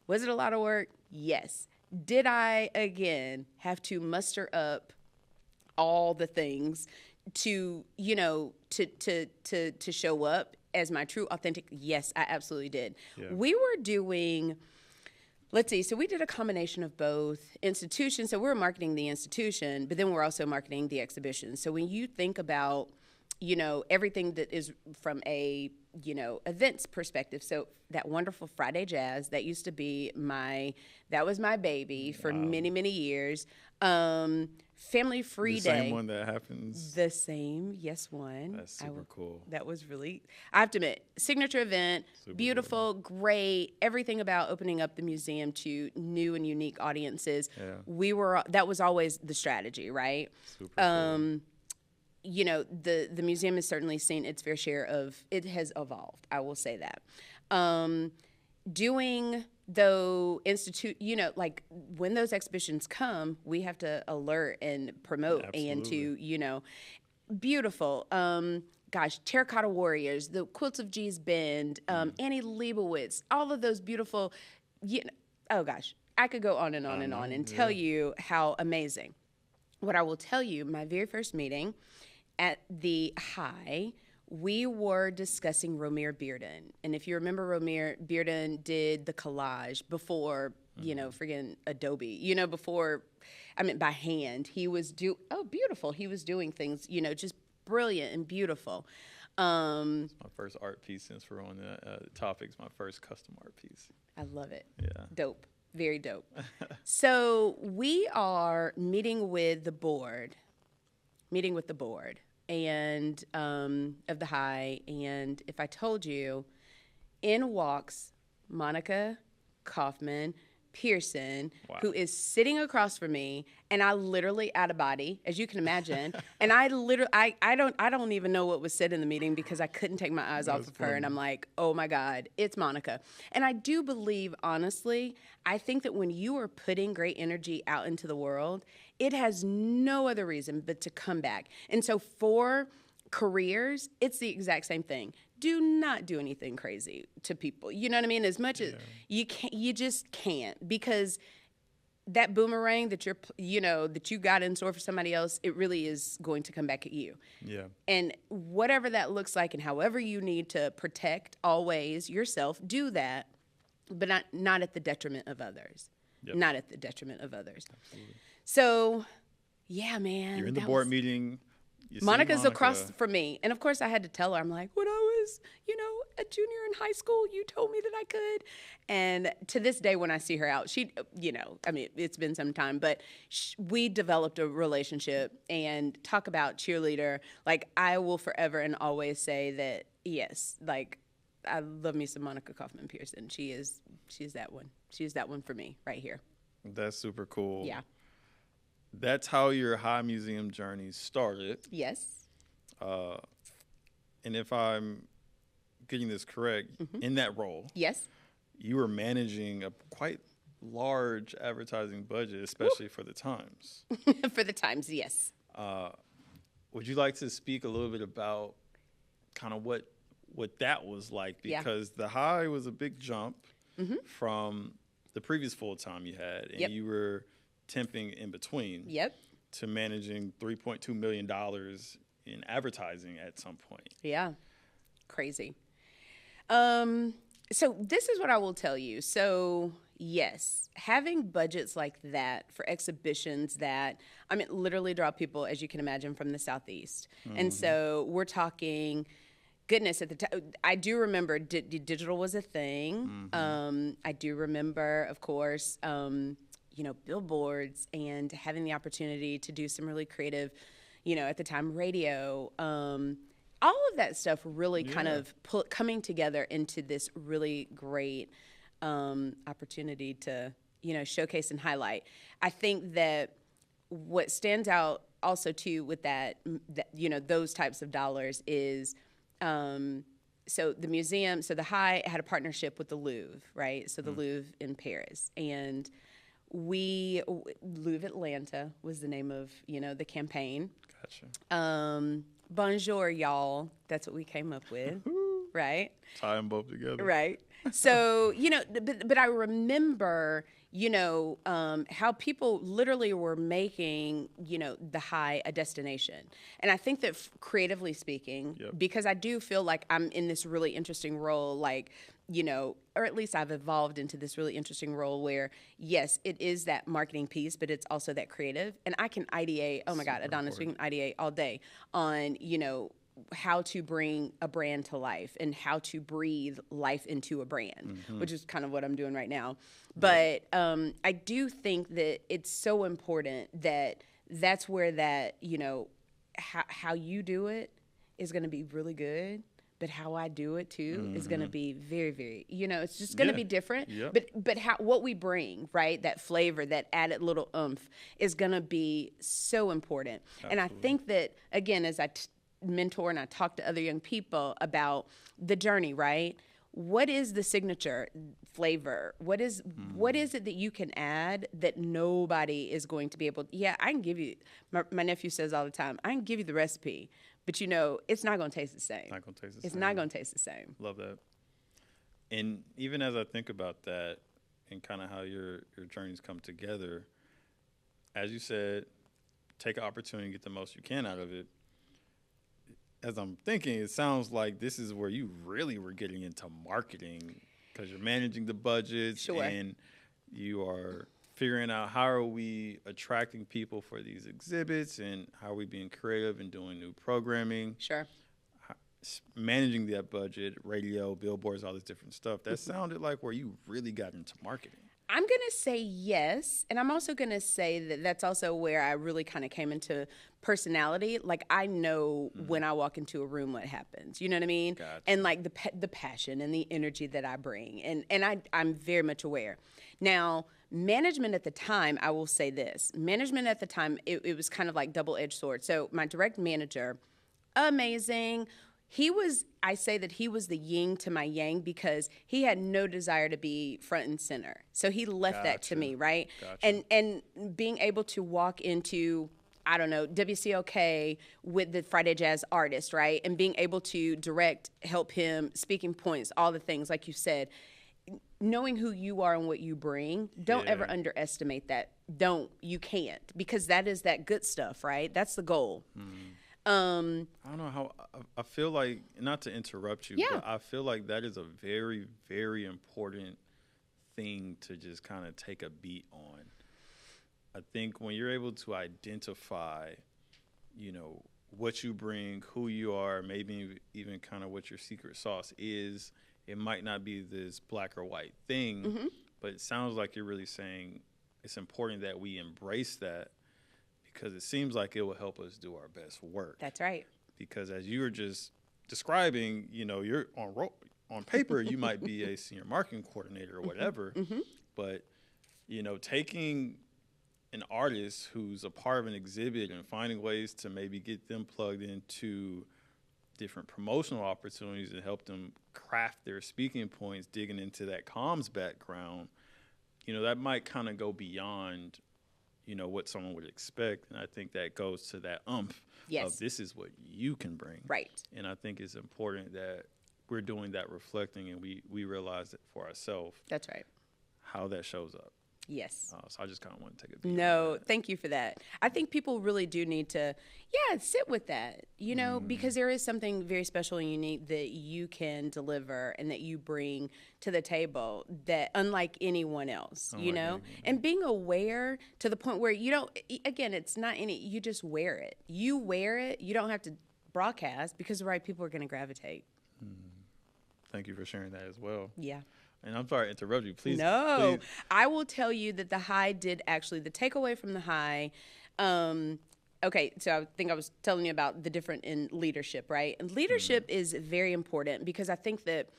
Was it a lot of work? Yes. Did I, again, have to muster up all the things to show up as my true, authentic? Yes, I absolutely did. Yeah. We were doing, so we did a combination of both institutions. So we were marketing the institution, but then we're also marketing the exhibition. So when you think about, everything that is from a, events perspective. So that wonderful Friday Jazz, that used to be that was my baby for many, many years. Family Free Day. The same one that happens. The same, yes, one. That's super cool. That was really, I have to admit, signature event, super beautiful, cool. Great. Everything about opening up the museum to new and unique audiences. Yeah. That was always the strategy, right? Super cool. The museum has certainly seen its fair share it has evolved, I will say that. Doing like when those exhibitions come, we have to alert and promote. Absolutely. And to, beautiful. Terracotta Warriors, the Quilts of G's Bend, Annie Leibovitz, all of those beautiful, I could go on and on and on and tell you how amazing. What I will tell you, my very first meeting at the High, we were discussing Romare Bearden. And if you remember, Romare Bearden did the collage before, friggin' Adobe, before, by hand. He was beautiful. He was doing things, just brilliant and beautiful. My first art piece, since we're on the topics, my first custom art piece. I love it. Yeah. Dope. Very dope. So we are meeting with the board and of the High, and if I told you, in walks Monica Kaufman Pearson, wow, who is sitting across from me, and I literally out of body, as you can imagine, and I don't even know what was said in the meeting because I couldn't take my eyes off of her, and I'm like, oh my God, it's Monica. And I do believe, honestly, I think that when you are putting great energy out into the world, it has no other reason but to come back. And so for careers, it's the exact same thing. Do not do anything crazy to people. You know what I mean? As much as you just can't, because that boomerang that that you got in store for somebody else, it really is going to come back at you. Yeah. And whatever that looks like, and however you need to protect always yourself, do that, but not at the detriment of others. Yep. Not at the detriment of others. Absolutely. So, yeah, man. You're in the board meeting. Monica's across from me. And, of course, I had to tell her, I'm like, when I was, a junior in high school, you told me that I could. And to this day, when I see her out, she, it's been some time, but we developed a relationship. And talk about cheerleader. Like, I will forever and always say that, yes, like, I love me some Monica Kaufman Pearson. She's that one. She's that one for me right here. That's super cool. Yeah. That's how your High Museum journey started. Yes. And if I'm getting this correct, in that role, yes, you were managing a quite large advertising budget, especially for the Times. For the Times, yes. Would you like to speak a little bit about kind of what that was like? Because the high was a big jump from the previous full-time you had, and you were temping in between to managing $3.2 million in advertising at some point. Yeah, crazy. So this is what I will tell you. So yes, having budgets like that for exhibitions that, I mean, literally draw people, as you can imagine, from the Southeast. And so we're talking, goodness, at the time, I do remember digital was a thing. I do remember, of course, billboards and having the opportunity to do some really creative, at the time, radio. All of that stuff really kind of coming together into this really great opportunity to, showcase and highlight. I think that what stands out also too with that those types of dollars is, so the museum, so the High had a partnership with the Louvre, right? So the Louvre in Paris, and Louvre Atlanta was the name of, the campaign. Gotcha. Bonjour, y'all. That's what we came up with, right? Tie them both together. Right. So, but I remember, how people literally were making, the High a destination. And I think that creatively speaking, because I do feel like I'm in this really interesting role, like, or at least I've evolved into this really interesting role where, yes, it is that marketing piece, but it's also that creative. And I can ideate, oh my God, Adonis, we can ideate all day on, how to bring a brand to life and how to breathe life into a brand, which is kind of what I'm doing right now. But I do think that it's so important that that's where that, how you do it is going to be really good. But how I do it too is going to be very, very, it's just going to be different. But what we bring, right, that flavor, that added little oomph is going to be so important. Absolutely. And I think that, again, as I mentor and I talk to other young people about the journey, right? What is the signature flavor? What is it that you can add that nobody is going to be able? Yeah, I can give you. My nephew says all the time, I can give you the recipe, but it's not going to taste the same. It's not going to taste the same. Love that. And even as I think about that and kind of how your journeys come together, as you said, take an opportunity and get the most you can out of it. As I'm thinking, it sounds like this is where you really were getting into marketing because you're managing the budgets and you are figuring out how are we attracting people for these exhibits and how are we being creative and doing new programming. Managing that budget, radio, billboards, all this different stuff. That sounded like where you really got into marketing. I'm going to say yes. And I'm also going to say that that's also where I really kind of came into personality. Like, I know when I walk into a room what happens. You know what I mean? Gotcha. And, like, the passion and the energy that I bring. And I'm very much aware. Now, management at the time, I will say this. Management at the time, it was kind of like double-edged sword. So my direct manager, amazing. I say that he was the yin to my yang because he had no desire to be front and center. So he left that to me, right? Gotcha. And being able to walk into, I don't know, WCLK with the Friday Jazz artist, right? And being able to direct, help him, speaking points, all the things, like you said, knowing who you are and what you bring, don't ever underestimate that. You can't, because that is that good stuff, right? That's the goal. I don't know how I feel like, not to interrupt you, but I feel like that is a very, very important thing to just kind of take a beat on. I think when you're able to identify, what you bring, who you are, maybe even kind of what your secret sauce is, it might not be this black or white thing, but it sounds like you're really saying it's important that we embrace that. Because it seems like it will help us do our best work. That's right. Because as you were just describing, you're on paper, you might be a senior marketing coordinator or whatever. But, taking an artist who's a part of an exhibit and finding ways to maybe get them plugged into different promotional opportunities and help them craft their speaking points, digging into that comms background, that might kind of go beyond, what someone would expect. And I think that goes to that Yes. of this is what you can bring. Right. And I think it's important that we're doing that reflecting and we realize it for ourselves. That's right. How that shows up. Yes. So I just kind of want to take a beat. No, thank you for that. I think people really do need to, sit with that, because there is something very special and unique that you can deliver and that you bring to the table that unlike anyone else, and being aware to the point where again, it's not you just wear it. You wear it. You don't have to broadcast because the right people are going to gravitate. Thank you for sharing that as well. Yeah. And I'm sorry to interrupt you. Please. No, please. I will tell you that the high did actually, the takeaway from the high, okay, so I think I was telling you about the different in leadership, right? And leadership is very important because I think that,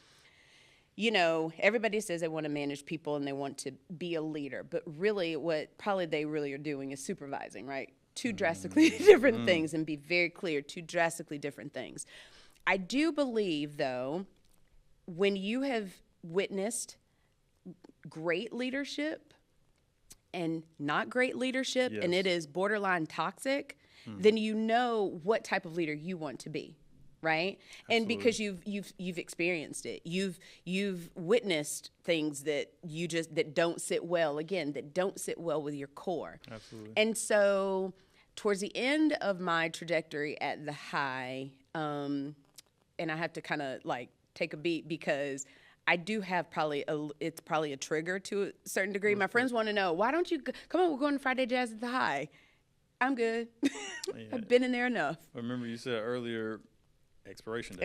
everybody says they want to manage people and they want to be a leader, but really what probably they really are doing is supervising, right? Two drastically different things, and be very clear, two drastically different things. I do believe, though, when you have witnessed great leadership and not great leadership, yes. and it is borderline toxic, then you know what type of leader you want to be, right? Absolutely. And because you've experienced it, you've witnessed things that that don't sit well, that don't sit well with your core. Absolutely. And so towards the end of my trajectory at the high, and I have to kind of take a beat because I do have it's probably a trigger to a certain degree. My friends want to know, why don't you come on, we're going to Friday Jazz at the high. I'm good. I've been in there enough. Remember you said earlier, expiration date.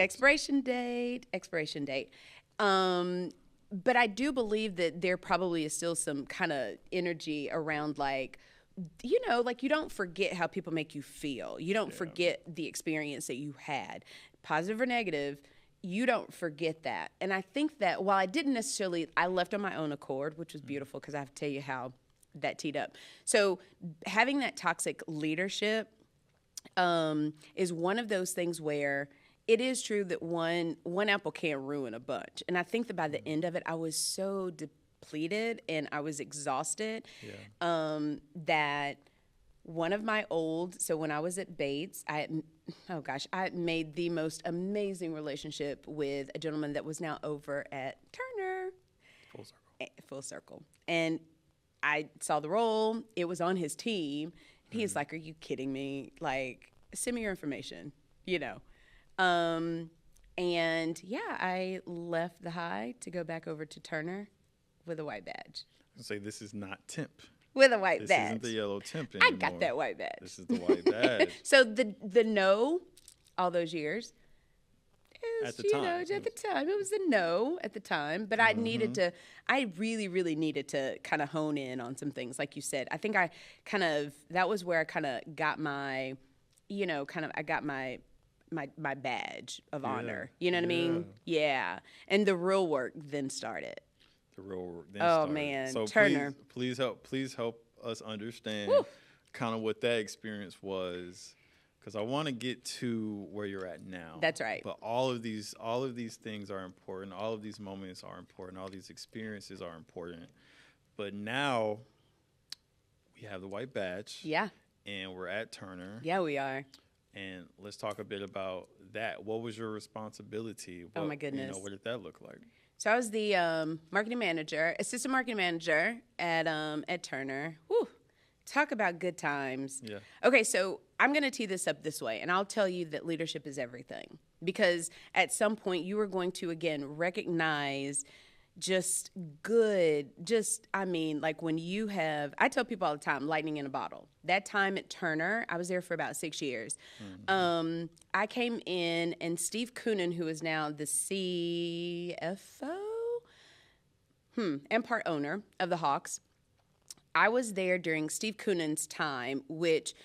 Expiration date. But I do believe that there probably is still some kind of energy around you don't forget how people make you feel. You don't forget the experience that you had, positive or negative. You don't forget that. And I think that while I left on my own accord, which was beautiful because I have to tell you how that teed up. So having that toxic leadership is one of those things where it is true that one apple can't ruin a bunch. And I think that by the end of it, I was so depleted and I was exhausted that one of my when I was at Bates, I made the most amazing relationship with a gentleman that was now over at Turner. Full circle. And I saw the role. It was on his team. He's like, are you kidding me? Send me your information, And I left the high to go back over to Turner with a white badge. Say this is not temp. With a white badge. This isn't the yellow temp anymore. I got that white badge. This is the white badge. So the no, all those years, at the time. It was the no at the time. But I really, really needed to kind of hone in on some things. Like you said, I think that was where I kind of got my, I got my badge of honor. You know what I mean? Yeah. And the real work then started. The real work then oh, started. Man. So Turner. Please help us understand kind of what that experience was. Because I want to get to where you're at now. That's right. But all of these things are important. All of these moments are important. All these experiences are important. But now we have the white badge. Yeah. And we're at Turner. Yeah, we are. And let's talk a bit about that. What was your responsibility? Oh, my goodness. What did that look like? So I was the assistant marketing manager at Turner. Whew. Talk about good times. Yeah. Okay, so I'm going to tee this up this way, and I'll tell you that leadership is everything. Because at some point, you are going to, again, recognize when you have, I tell people all the time, lightning in a bottle. That time at Turner, I was there for about 6 years. I came in, and Steve Koonin, who is now the CFO and part owner of the Hawks, I was there during Steve Koonin's time, which,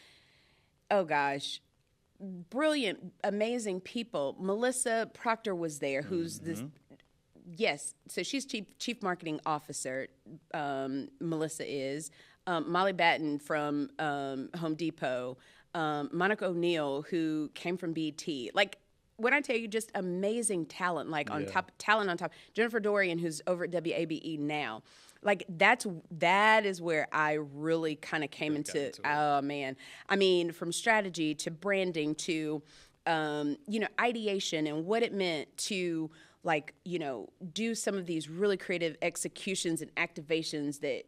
oh gosh, brilliant, amazing people. Melissa Proctor was there, who's this. Yes, so she's chief marketing officer. Melissa is Molly Batten from Home Depot, Monica O'Neill, who came from BT. when I tell you just amazing talent, like on top, talent on top. Jennifer Dorian, who's over at WABE now. Like that is where I really kind of came into oh man. I mean, from strategy to branding to ideation and what it meant to like, do some of these really creative executions and activations that,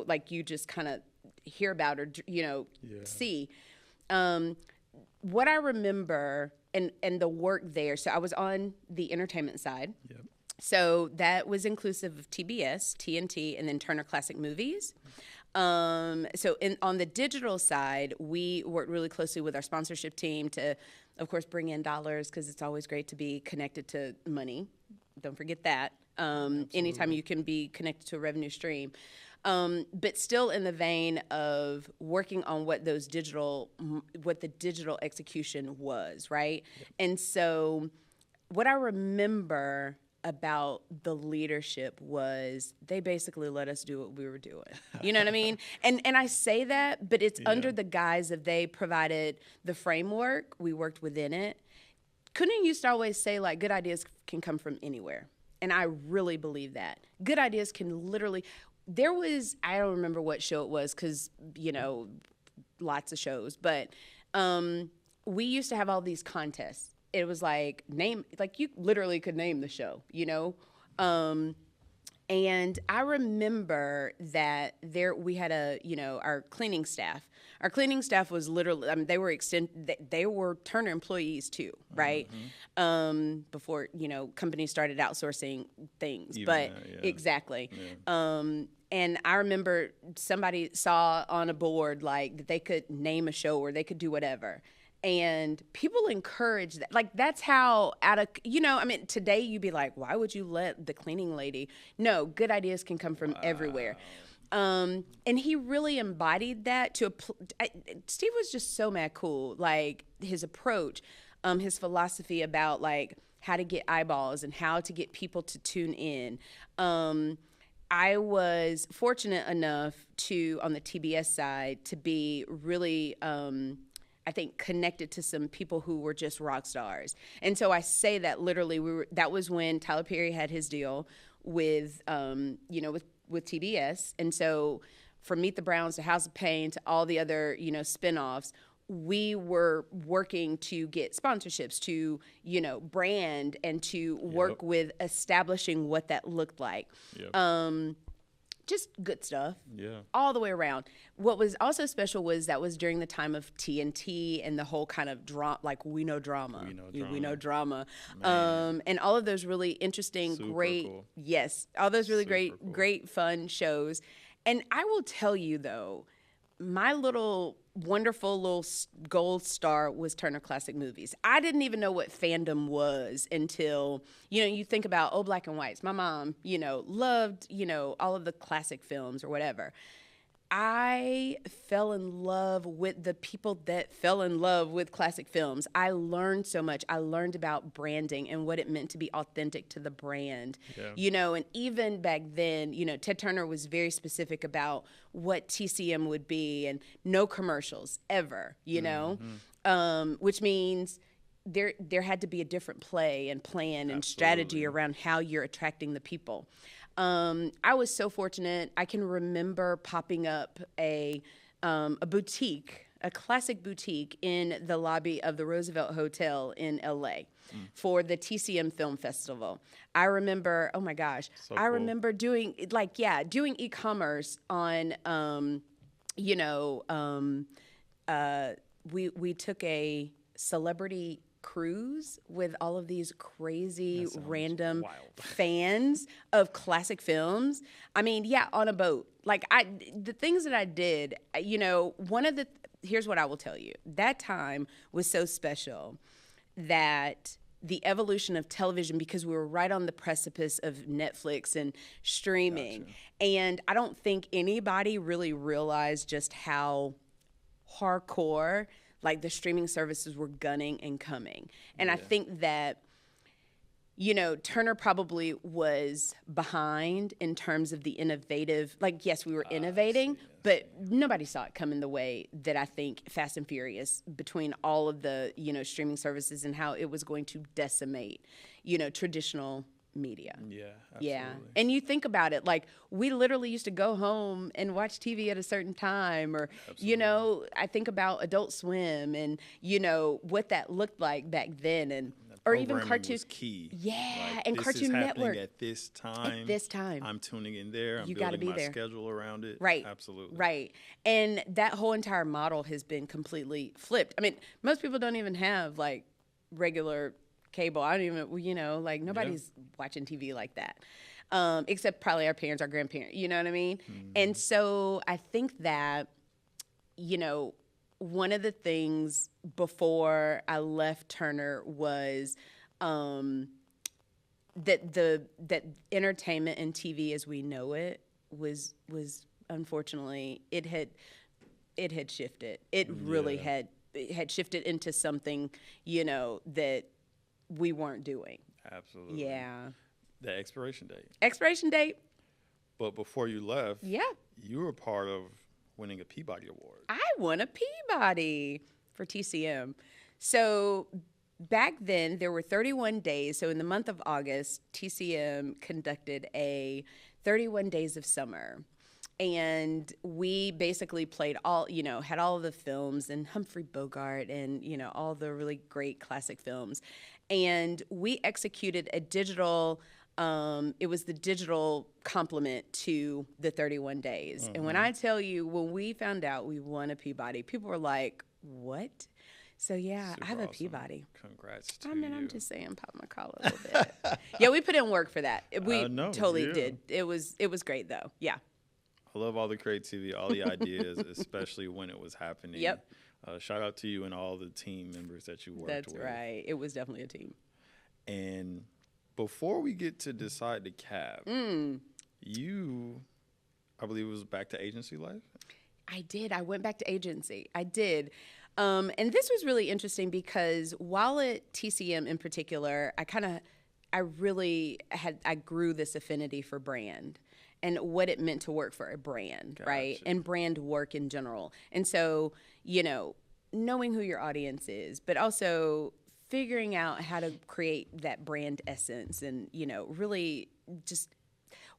like you just kind of hear about or, see. What I remember and the work there, so I was on the entertainment side. Yep. So that was inclusive of TBS, TNT, and then Turner Classic Movies. On the digital side, we worked really closely with our sponsorship team to, of course, bring in dollars because it's always great to be connected to money. Don't forget that. Anytime you can be connected to a revenue stream. But still in the vein of working on what the digital execution was, right? Yep. And so what I remember about the leadership was they basically let us do what we were doing. You know what I mean? And I say that, but it's under the guise of they provided the framework. We worked within it. Couldn't used to always say, like, good ideas can come from anywhere. And I really believe that. Good ideas can literally... There was, I don't remember what show it was because, lots of shows. But we used to have all these contests. It was like you literally could name the show, and I remember that we had our cleaning staff. Our cleaning staff was literally, they were Turner employees too, right? Mm-hmm. Before, companies started outsourcing things, exactly. Yeah. And I remember somebody saw on a board like that they could name a show or they could do whatever. And people encourage that. Like, that's how today you'd be like, why would you let the cleaning lady? No, good ideas can come from everywhere. And he really embodied that Steve was just so mad cool. Like, his approach, his philosophy about, like, how to get eyeballs and how to get people to tune in. I was fortunate enough on the TBS side, to be really... I think connected to some people who were just rock stars. And so I say that literally that was when Tyler Perry had his deal with TBS. And so from Meet the Browns to House of Pain to all the other, spinoffs, we were working to get sponsorships, to, brand and to work with establishing what that looked like. Yep. Just good stuff, all the way around. What was also special was that was during the time of TNT and the whole kind of drama, like We Know Drama. And all of those really interesting, great, all those really great, fun shows. And I will tell you, though, my wonderful little gold star was Turner Classic Movies. I didn't even know what fandom was until, you think about old black and whites. My mom, loved, all of the classic films or whatever. I fell in love with the people that fell in love with classic films. I learned so much. I learned about branding and what it meant to be authentic to the brand. Yeah. And even back then, Ted Turner was very specific about what TCM would be and no commercials ever, which means there had to be a different play and plan and strategy around how you're attracting the people. I was so fortunate. I can remember popping up a boutique, a classic boutique in the lobby of the Roosevelt Hotel in LA for the TCM Film Festival. I remember, oh my gosh, remember doing e-commerce on, we took a celebrity cruise with all of these crazy random fans of classic films. I mean, on a boat. Like, the things that I did, here's what I will tell you. That time was so special that the evolution of television, because we were right on the precipice of Netflix and streaming. Gotcha. And I don't think anybody really realized just how hardcore like the streaming services were gunning and coming. And I think that, Turner probably was behind in terms of the innovative, like, yes, we were innovating, But nobody saw it coming the way that I think Fast and Furious, between all of the, streaming services and how it was going to decimate, traditional media. Yeah, absolutely. Yeah. And you think about it, like, we literally used to go home and watch TV at a certain time, or, I think about Adult Swim and, what that looked like back then, and or even cartoon was key. Yeah, like, and this Cartoon is Network at this time. At this time, I'm tuning in there. I'm you gotta building be my there. schedule around it. Right. Absolutely. Right. And that whole entire model has been completely flipped. I mean, most people don't even have like regular cable. I don't even, like nobody's watching TV like that, except probably our parents, our grandparents. You know what I mean? Mm-hmm. And so I think that, one of the things before I left Turner was that entertainment and TV as we know it was unfortunately it had shifted. It really had shifted into something that we weren't doing. Absolutely. Yeah. The expiration date. Expiration date. But before you left, yeah, you were part of winning a Peabody Award. I won a Peabody for TCM. So back then, there were 31 days. So in the month of August, TCM conducted a 31 Days of Summer. And we basically played had all of the films and Humphrey Bogart and, all the really great classic films. And we executed a digital, it was the digital complement to the 31 days. Mm-hmm. And when I tell you, when we found out we won a Peabody, people were like, what? So, yeah, Super I have a awesome. Peabody. Congrats to you. I'm just saying, pop my collar a little bit. Yeah, we put in work for that. We totally did. It was great, though. Yeah. I love all the creativity, all the ideas, especially when it was happening. Yep. Shout out to you and all the team members that you worked with. That's right. It was definitely a team. And before we get to Decide to Cab, you, I believe it was back to agency life? I did. I went back to agency. I did. And this was really interesting because while at TCM in particular, I grew this affinity for brand and what it meant to work for a brand, Gotcha. Right? And brand work in general. And so, knowing who your audience is, but also figuring out how to create that brand essence and, really just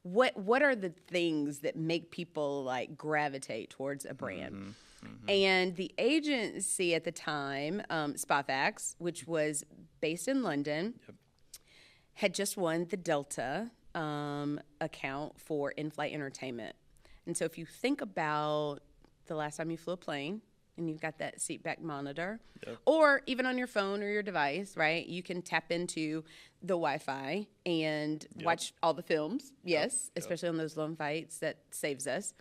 what are the things that make people like gravitate towards a brand. Mm-hmm. Mm-hmm. And the agency at the time, Spotfax, which was based in London, had just won the Delta account for in-flight entertainment. And so if you think about the last time you flew a plane and you've got that seat back monitor, or even on your phone or your device, right, you can tap into the Wi-Fi and watch all the films, especially on those long flights. That saves us.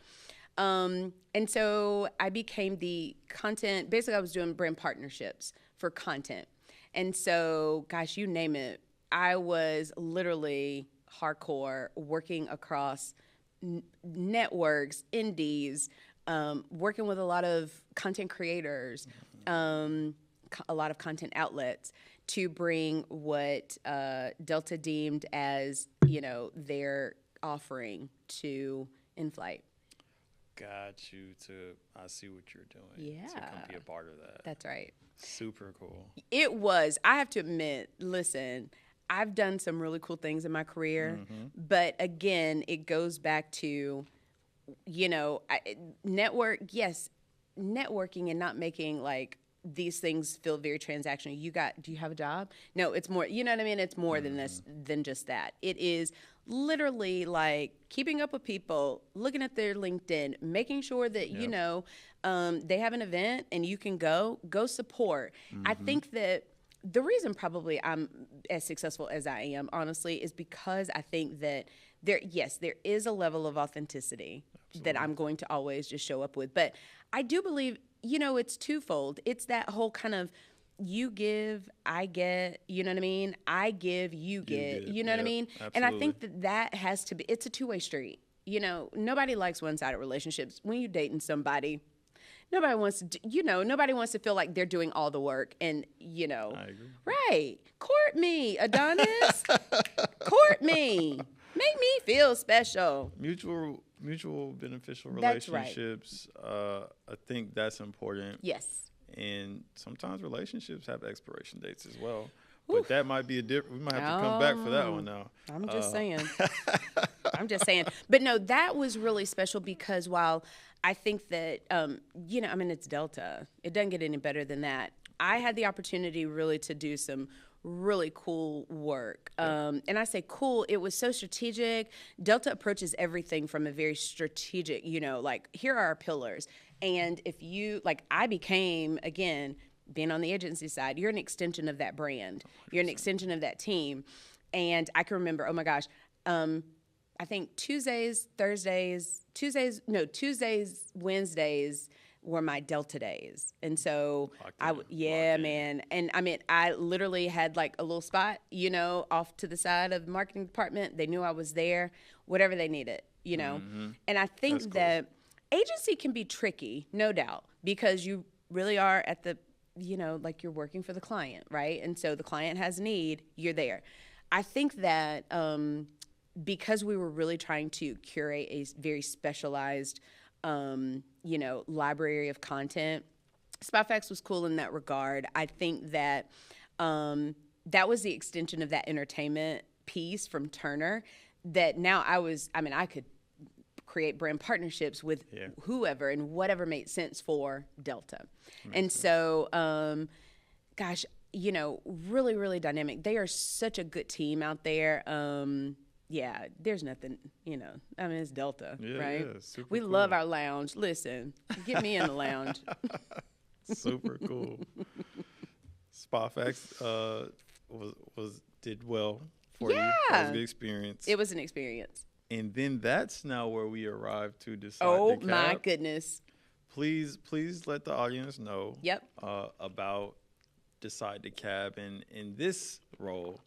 And so I became the content, basically I was doing brand partnerships for content. And so, gosh, you name it, I was literally hardcore working across networks, indies, working with a lot of content creators, a lot of content outlets to bring what Delta deemed as, their offering to in-flight. Got you I see what you're doing. To come be a part of that. That's right. Super cool. It was. I have to admit, listen, I've done some really cool things in my career, but again, it goes back to, networking and not making like these things feel very transactional. Do you have a job? No, it's more, you know what I mean? It's more than just that. It is literally like keeping up with people, looking at their LinkedIn, making sure that, they have an event and you can go support. I think that the reason probably I'm as successful as I am, honestly, is because I think that there is a level of authenticity that I'm going to always just show up with. But I do believe, it's twofold. It's that whole kind of you give, I get, you know what I mean? I give, you get, you know what I mean? Absolutely. And I think that has to be, it's a two-way street. Nobody likes one-sided relationships. When you're dating somebody, nobody wants to feel like they're doing all the work and, I agree. Right. Court me, Adonis. Court me. Make me feel special. Mutual mutual beneficial That's right. relationships. I think that's important. Yes. And sometimes relationships have expiration dates as well. But that might be we might have to come back for that one now. I'm just saying. I'm just saying. But no, that was really special because while I think that, it's Delta. It doesn't get any better than that. I had the opportunity really to do some really cool work. And I say cool, it was so strategic. Delta approaches everything from a very strategic, like here are our pillars. And if you, I became, again, being on the agency side, you're an extension of that brand. 100%. You're an extension of that team. And I can remember, oh my gosh, I think Tuesdays, Wednesdays were my Delta days. And so man. And I literally had like a little spot, off to the side of the marketing department. They knew I was there, whatever they needed, Mm-hmm. And I think that agency can be tricky, no doubt, because you really are at the, you're working for the client, right? And so the client has need, you're there. I think that because we were really trying to curate a very specialized, library of content, SpotFacts was cool in that regard. I think that that was the extension of that entertainment piece from Turner that now I could create brand partnerships with whoever and whatever made sense for Delta. And so, really, really dynamic. They are such a good team out there. There's nothing, it's Delta, right? Yeah, super we cool. love our lounge. Listen, get me in the lounge. Super cool. SpotFacts did well for you. That was a good experience. It was an experience. And then that's now where we arrive to decide. Oh my goodness! Please let the audience know. Yep. About Decide to Cab, and in this role,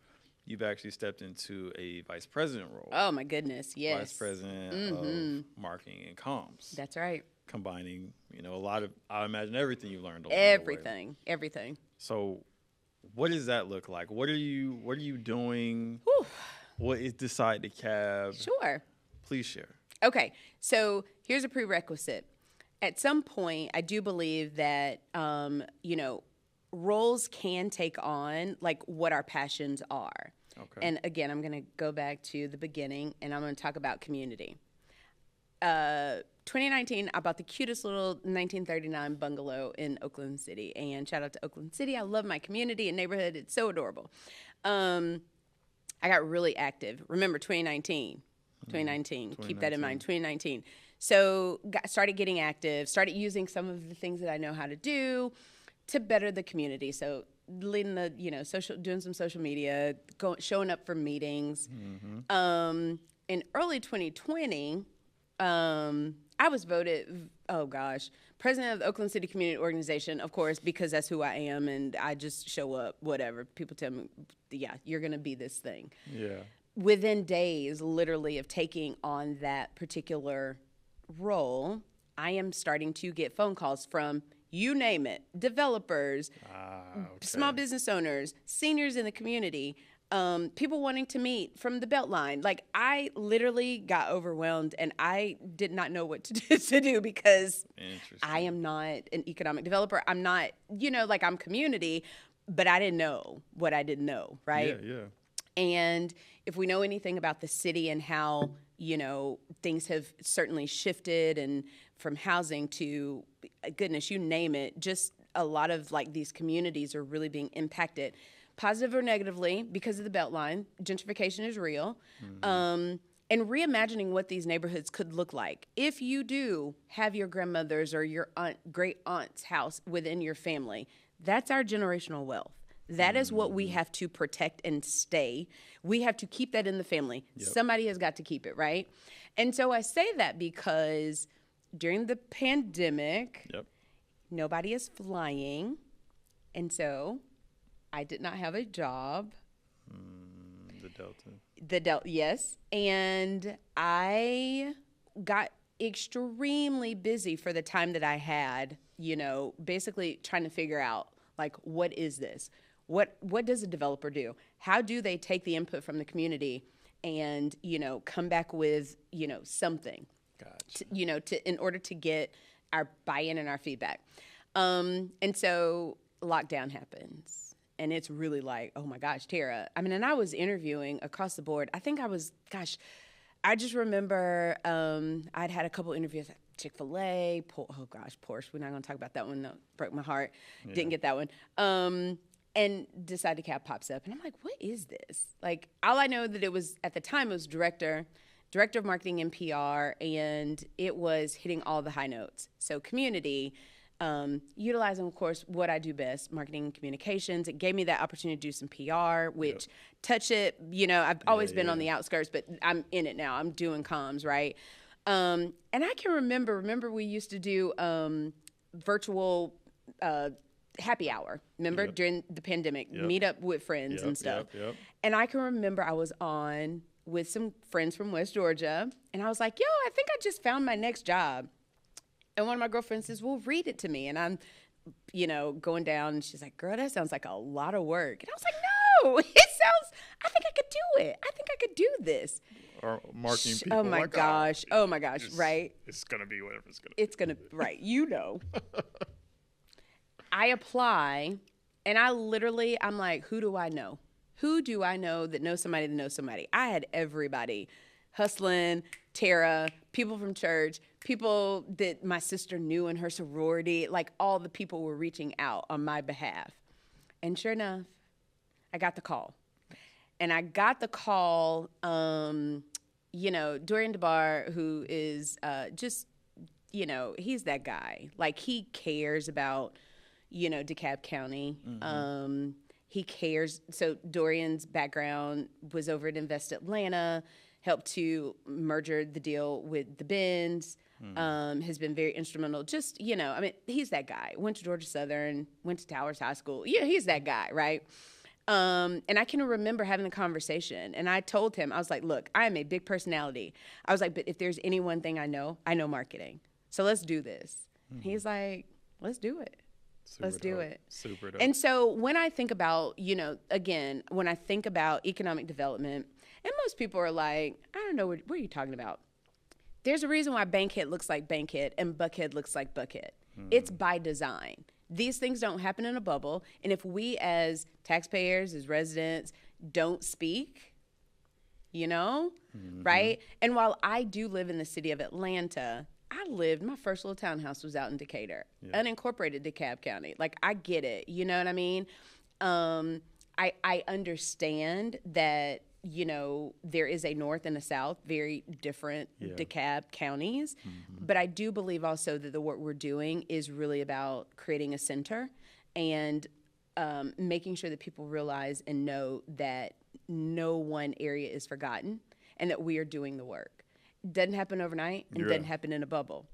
you've actually stepped into a vice president role. Oh my goodness! Yes. Vice president of marketing and comms. That's right. Combining, a lot of, I imagine, everything you learned along everything. So, what does that look like? What are you doing? Whew. What is Decide to Cab? Sure. Please share. Okay, so here's a prerequisite. At some point, I do believe that, roles can take on, what our passions are. Okay. And again, I'm going to go back to the beginning, and I'm going to talk about community. 2019, I bought the cutest little 1939 bungalow in Oakland City. And shout out to Oakland City. I love my community and neighborhood. It's so adorable. I got really active. Remember, 2019. Keep that in mind, 2019. So started getting active, started using some of the things that I know how to do to better the community. So leading the, doing some social media, showing up for meetings. Mm-hmm. In early 2020, I was voted, president of the Oakland City Community Organization, of course, because that's who I am, and I just show up, whatever. People tell me, you're going to be this thing. Yeah. Within days, literally, of taking on that particular role, I am starting to get phone calls from, you name it, developers, small business owners, seniors in the community, people wanting to meet from the Beltline. I literally got overwhelmed, and I did not know what to do because I am not an economic developer. I'm not, I'm community, but I didn't know what I didn't know, right? Yeah. And if we know anything about the city and how, things have certainly shifted, and from housing to, goodness, you name it, just a lot of these communities are really being impacted, positive or negatively, because of the Beltline. Gentrification is real. Mm-hmm. And reimagining what these neighborhoods could look like. If you do have your grandmother's or your great aunt's house within your family, that's our generational wealth. That is what we have to protect and stay. We have to keep that in the family. Yep. Somebody has got to keep it, right? And so I say that because during the pandemic, nobody is flying. And so I did not have a job. The Delta, yes. And I got extremely busy for the time that I had, basically trying to figure out, what is this? What does a developer do? How do they take the input from the community and, come back with, something? in order to get our buy-in and our feedback. And so lockdown happens. And it's really like, oh my gosh, Terra. I mean, and I was interviewing across the board. I think I just remember I'd had a couple interviews at Chick-fil-A. Porsche. We're not going to talk about that one. That broke my heart. Yeah. Didn't get that one. And Decided Cab pops up. And I'm like, what is this? Like, all I know that it was, at the time, it was director of marketing and PR, and it was hitting all the high notes. So community, utilizing, of course, what I do best, marketing and communications. It gave me that opportunity to do some PR, which touch it, I've always been on the outskirts, but I'm in it now. I'm doing comms, right? And I can remember we used to do virtual happy hour, remember, during the pandemic, meet up with friends and stuff. And I can remember I was on with some friends from West Georgia, and I was like, I think I just found my next job. And one of my girlfriends says, well, read it to me. And I'm, going down, and she's like, girl, that sounds like a lot of work. And I was like, no, I think I could do it. I think I could do this. Or marketing people. Oh my gosh, right? It's going to be whatever it's going to be. It's going to, right, I apply, and I'm like, who do I know? Who do I know that knows somebody that knows somebody? I had everybody hustling, Terra, people from church, people that my sister knew in her sorority, like all the people were reaching out on my behalf. And sure enough, I got the call. And I got the call, Dorian DeBar, who is he's that guy. Like, he cares about, DeKalb County. Mm-hmm. He cares. So Dorian's background was over at Invest Atlanta, helped to merger the deal with the Benz, has been very instrumental. Just, he's that guy. Went to Georgia Southern, went to Towers High School. Yeah, he's that guy, right? And I can remember having the conversation, and I told him, I was like, look, I am a big personality. I was like, but if there's any one thing I know marketing. So let's do this. Mm-hmm. He's like, let's do it. Let's do it. Super dope. And so when I think about, when I think about economic development, and most people are like, I don't know, what are you talking about? There's a reason why Bankhead looks like Bankhead and Buckhead looks like Buckhead. Mm-hmm. It's by design. These things don't happen in a bubble. And if we as taxpayers, as residents, don't speak, right? And while I do live in the city of Atlanta, my first little townhouse was out in Decatur, unincorporated DeKalb County. Like, I get it. You know what I mean? I understand that, there is a north and a south, very different DeKalb counties. Mm-hmm. But I do believe also that the work we're doing is really about creating a center and making sure that people realize and know that no one area is forgotten and that we are doing the work. Doesn't happen overnight and doesn't happen in a bubble.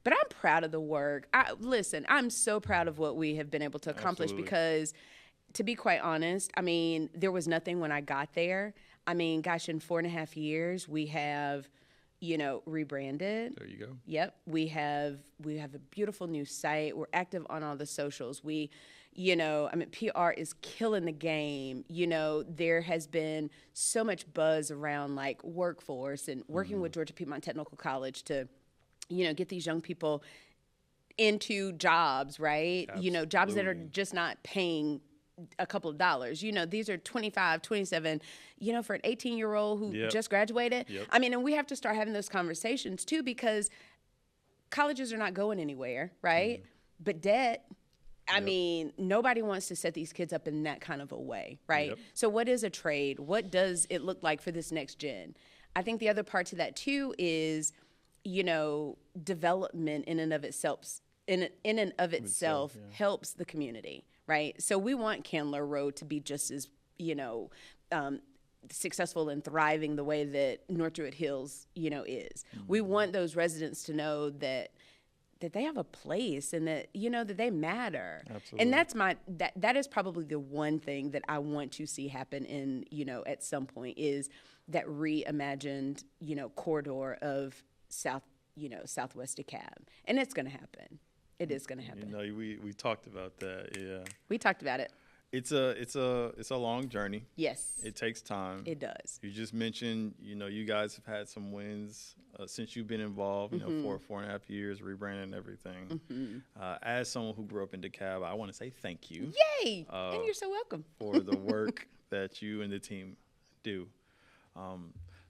But I'm proud of the work. I'm so proud of what we have been able to accomplish. Absolutely. Because, to be quite honest, there was nothing when I got there. In 4.5 years, we have, rebranded. There you go. Yep. We have a beautiful new site. We're active on all the socials. PR is killing the game. There has been so much buzz around like workforce and working with Georgia Piedmont Technical College to, get these young people into jobs, right? Absolutely. Jobs that are just not paying a couple of dollars. These are 25, 27, for an 18-year-old who just graduated. Yep. And we have to start having those conversations too, because colleges are not going anywhere, right? Mm. But debt, nobody wants to set these kids up in that kind of a way, right? Yep. So what is a trade? What does it look like for this next gen? I think the other part to that too is, development in and of itself helps the community, right? So we want Candler Road to be just as, successful and thriving the way that North Druid Hills, is. Mm-hmm. We want those residents to know that they have a place and that, that they matter. Absolutely. And that is probably the one thing that I want to see happen in, at some point, is that reimagined, corridor of Southwest DeKalb. And it's going to happen. It is going to happen. We talked about that, yeah. We talked about it. It's a long journey. Yes, It takes time. it does. You just mentioned, you guys have had some wins since you've been involved, for 4.5 years, rebranding and everything. As someone who grew up in DeKalb, I want to say thank you. Yay! And you're so welcome. For the work that you and the team do.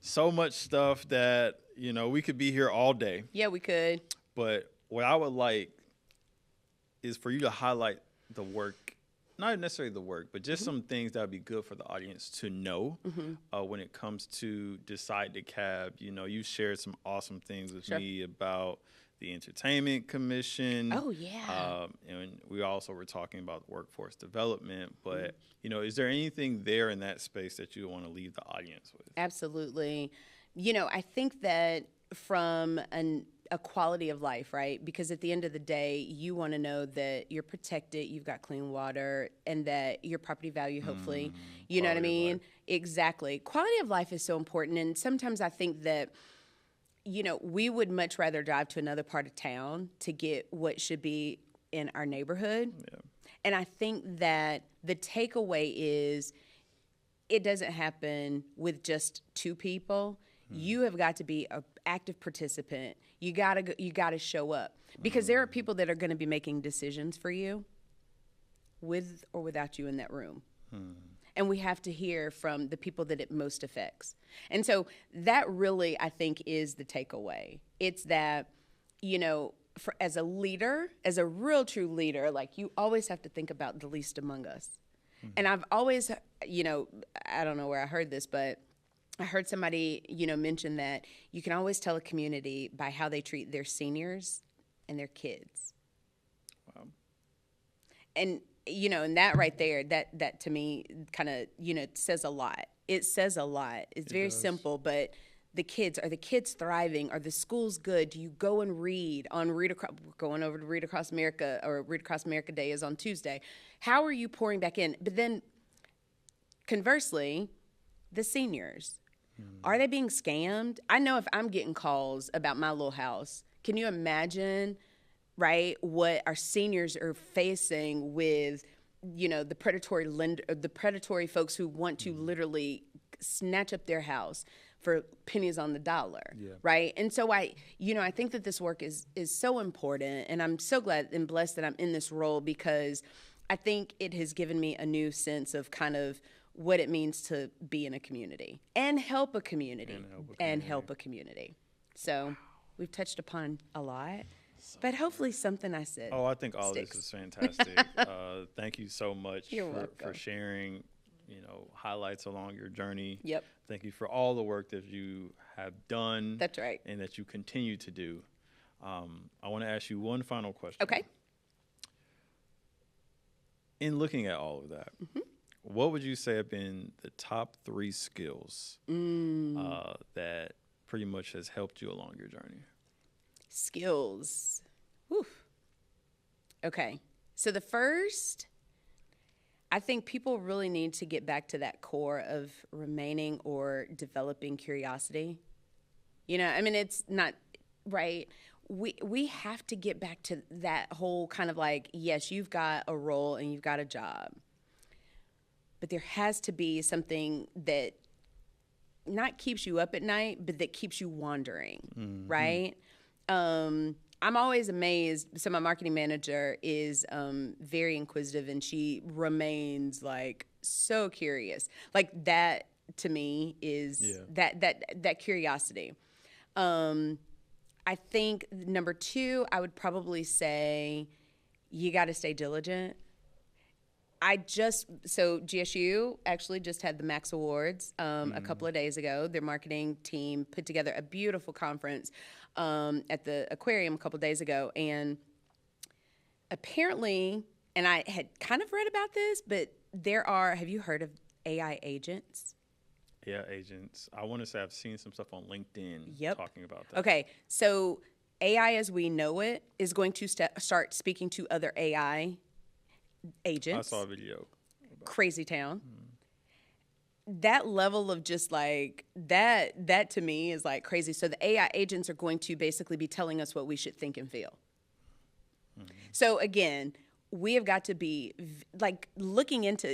So much stuff that, we could be here all day. Yeah, we could. But what I would like is for you to highlight the work, not necessarily the work, but just some things that would be good for the audience to know when it comes to Decide DeKalb. You shared some awesome things with me about the Entertainment Commission. Oh, yeah. And we also were talking about workforce development. But, is there anything there in that space that you want to leave the audience with? Absolutely. I think that from a quality of life, right? Because at the end of the day, you want to know that you're protected, you've got clean water, and that your property value, hopefully, you know what I mean? Exactly. Quality of life is so important. And sometimes I think that, we would much rather drive to another part of town to get what should be in our neighborhood. Yeah. And I think that the takeaway is it doesn't happen with just two people. You have got to be an active participant. You gotta show up, because there are people that are going to be making decisions for you, with or without you in that room. And we have to hear from the people that it most affects. And so that really, I think, is the takeaway. It's that, as a leader, as a real true leader, like, you always have to think about the least among us. And I've always, I don't know where I heard this, but I heard somebody, mention that you can always tell a community by how they treat their seniors and their kids. Wow. And, and that right there, that to me kind of, says a lot. It says a lot. It's very simple, but the kids, are the kids thriving? Are the schools good? Do you go and read on we're going over to Read Across America, or Read Across America Day is on Tuesday. How are you pouring back in? But then conversely, the seniors, are they being scammed? I know if I'm getting calls about my little house, can you imagine, right, what our seniors are facing with, the predatory folks who want to literally snatch up their house for pennies on the dollar, right? And so I think that this work is so important, and I'm so glad and blessed that I'm in this role, because I think it has given me a new sense of kind of what it means to be in a community and help a community. So we've touched upon a lot, but hopefully something I said. Oh, I think all sticks. This is fantastic. Thank you so much for sharing, highlights along your journey. Yep. Thank you for all the work that you have done. That's right. And that you continue to do. I want to ask you one final question. Okay. In looking at all of that, what would you say have been the top 3 skills that pretty much has helped you along your journey? Skills. Whew. Okay. So the first, I think people really need to get back to that core of remaining or developing curiosity. It's not right. We have to get back to that whole kind of like, yes, you've got a role and you've got a job, but there has to be something that not keeps you up at night, but that keeps you wandering, right? I'm always amazed. So my marketing manager is very inquisitive, and she remains like so curious. Like that to me is that curiosity. I think number 2, I would probably say you got to stay diligent. So GSU actually just had the Max Awards a couple of days ago. Their marketing team put together a beautiful conference at the aquarium a couple of days ago. And apparently, and I had kind of read about this, but have you heard of AI agents? Yeah, agents. I want to say I've seen some stuff on LinkedIn talking about that. Okay, so AI as we know it is going to start speaking to other AI agents. I saw a video. Crazy town. That level of just like that to me is like crazy. So the AI agents are going to basically be telling us what we should think and feel. So again, we have got to be like looking into,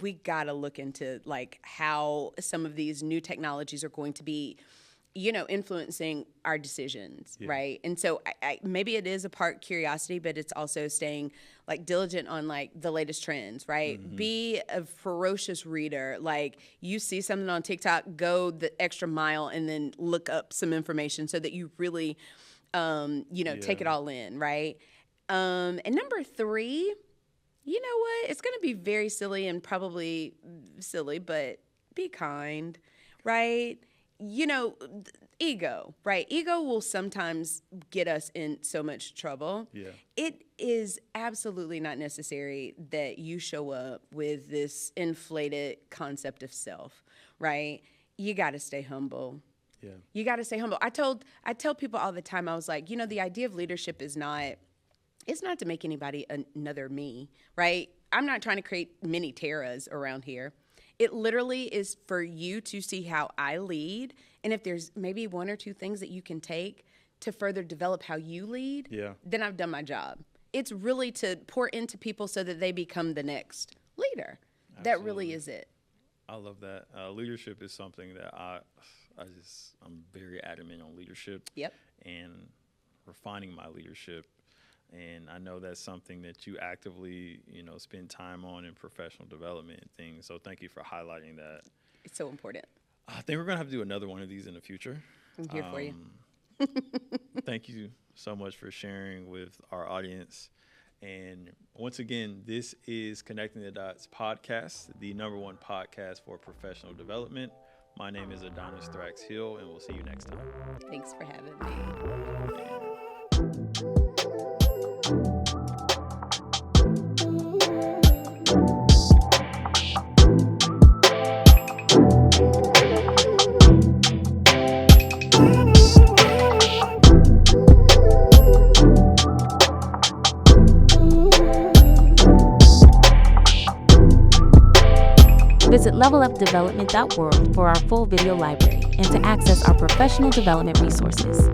we got to look into like how some of these new technologies are going to be, influencing our decisions, right? And so I maybe it is a part curiosity, but it's also staying like diligent on like the latest trends, right? Be a ferocious reader. Like you see something on TikTok, go the extra mile and then look up some information so that you really, take it all in, right? And number 3, you know what? It's going to be very silly and probably silly, but be kind, right? Ego, right? Ego will sometimes get us in so much trouble. Yeah. It is absolutely not necessary that you show up with this inflated concept of self, right? You got to stay humble. Yeah. You got to stay humble. I tell people all the time, I was like, the idea of leadership is it's not to make anybody another me, right? I'm not trying to create mini Terras around here. It literally is for you to see how I lead, and if there's maybe 1 or 2 things that you can take to further develop how you lead, then I've done my job. It's really to pour into people so that they become the next leader. Absolutely. That really is it. I love that. Leadership is something that I'm very adamant on leadership. Yep. And refining my leadership. And I know that's something that you actively, spend time on in professional development and things. So thank you for highlighting that. It's so important. I think we're going to have to do another one of these in the future. I'm here for you. Thank you so much for sharing with our audience. And once again, this is Connecting the Dots podcast, the #1 podcast for professional development. My name is Adonis Thrax Hill, and we'll see you next time. Thanks for having me. Visit levelupdevelopment.world for our full video library and to access our professional development resources.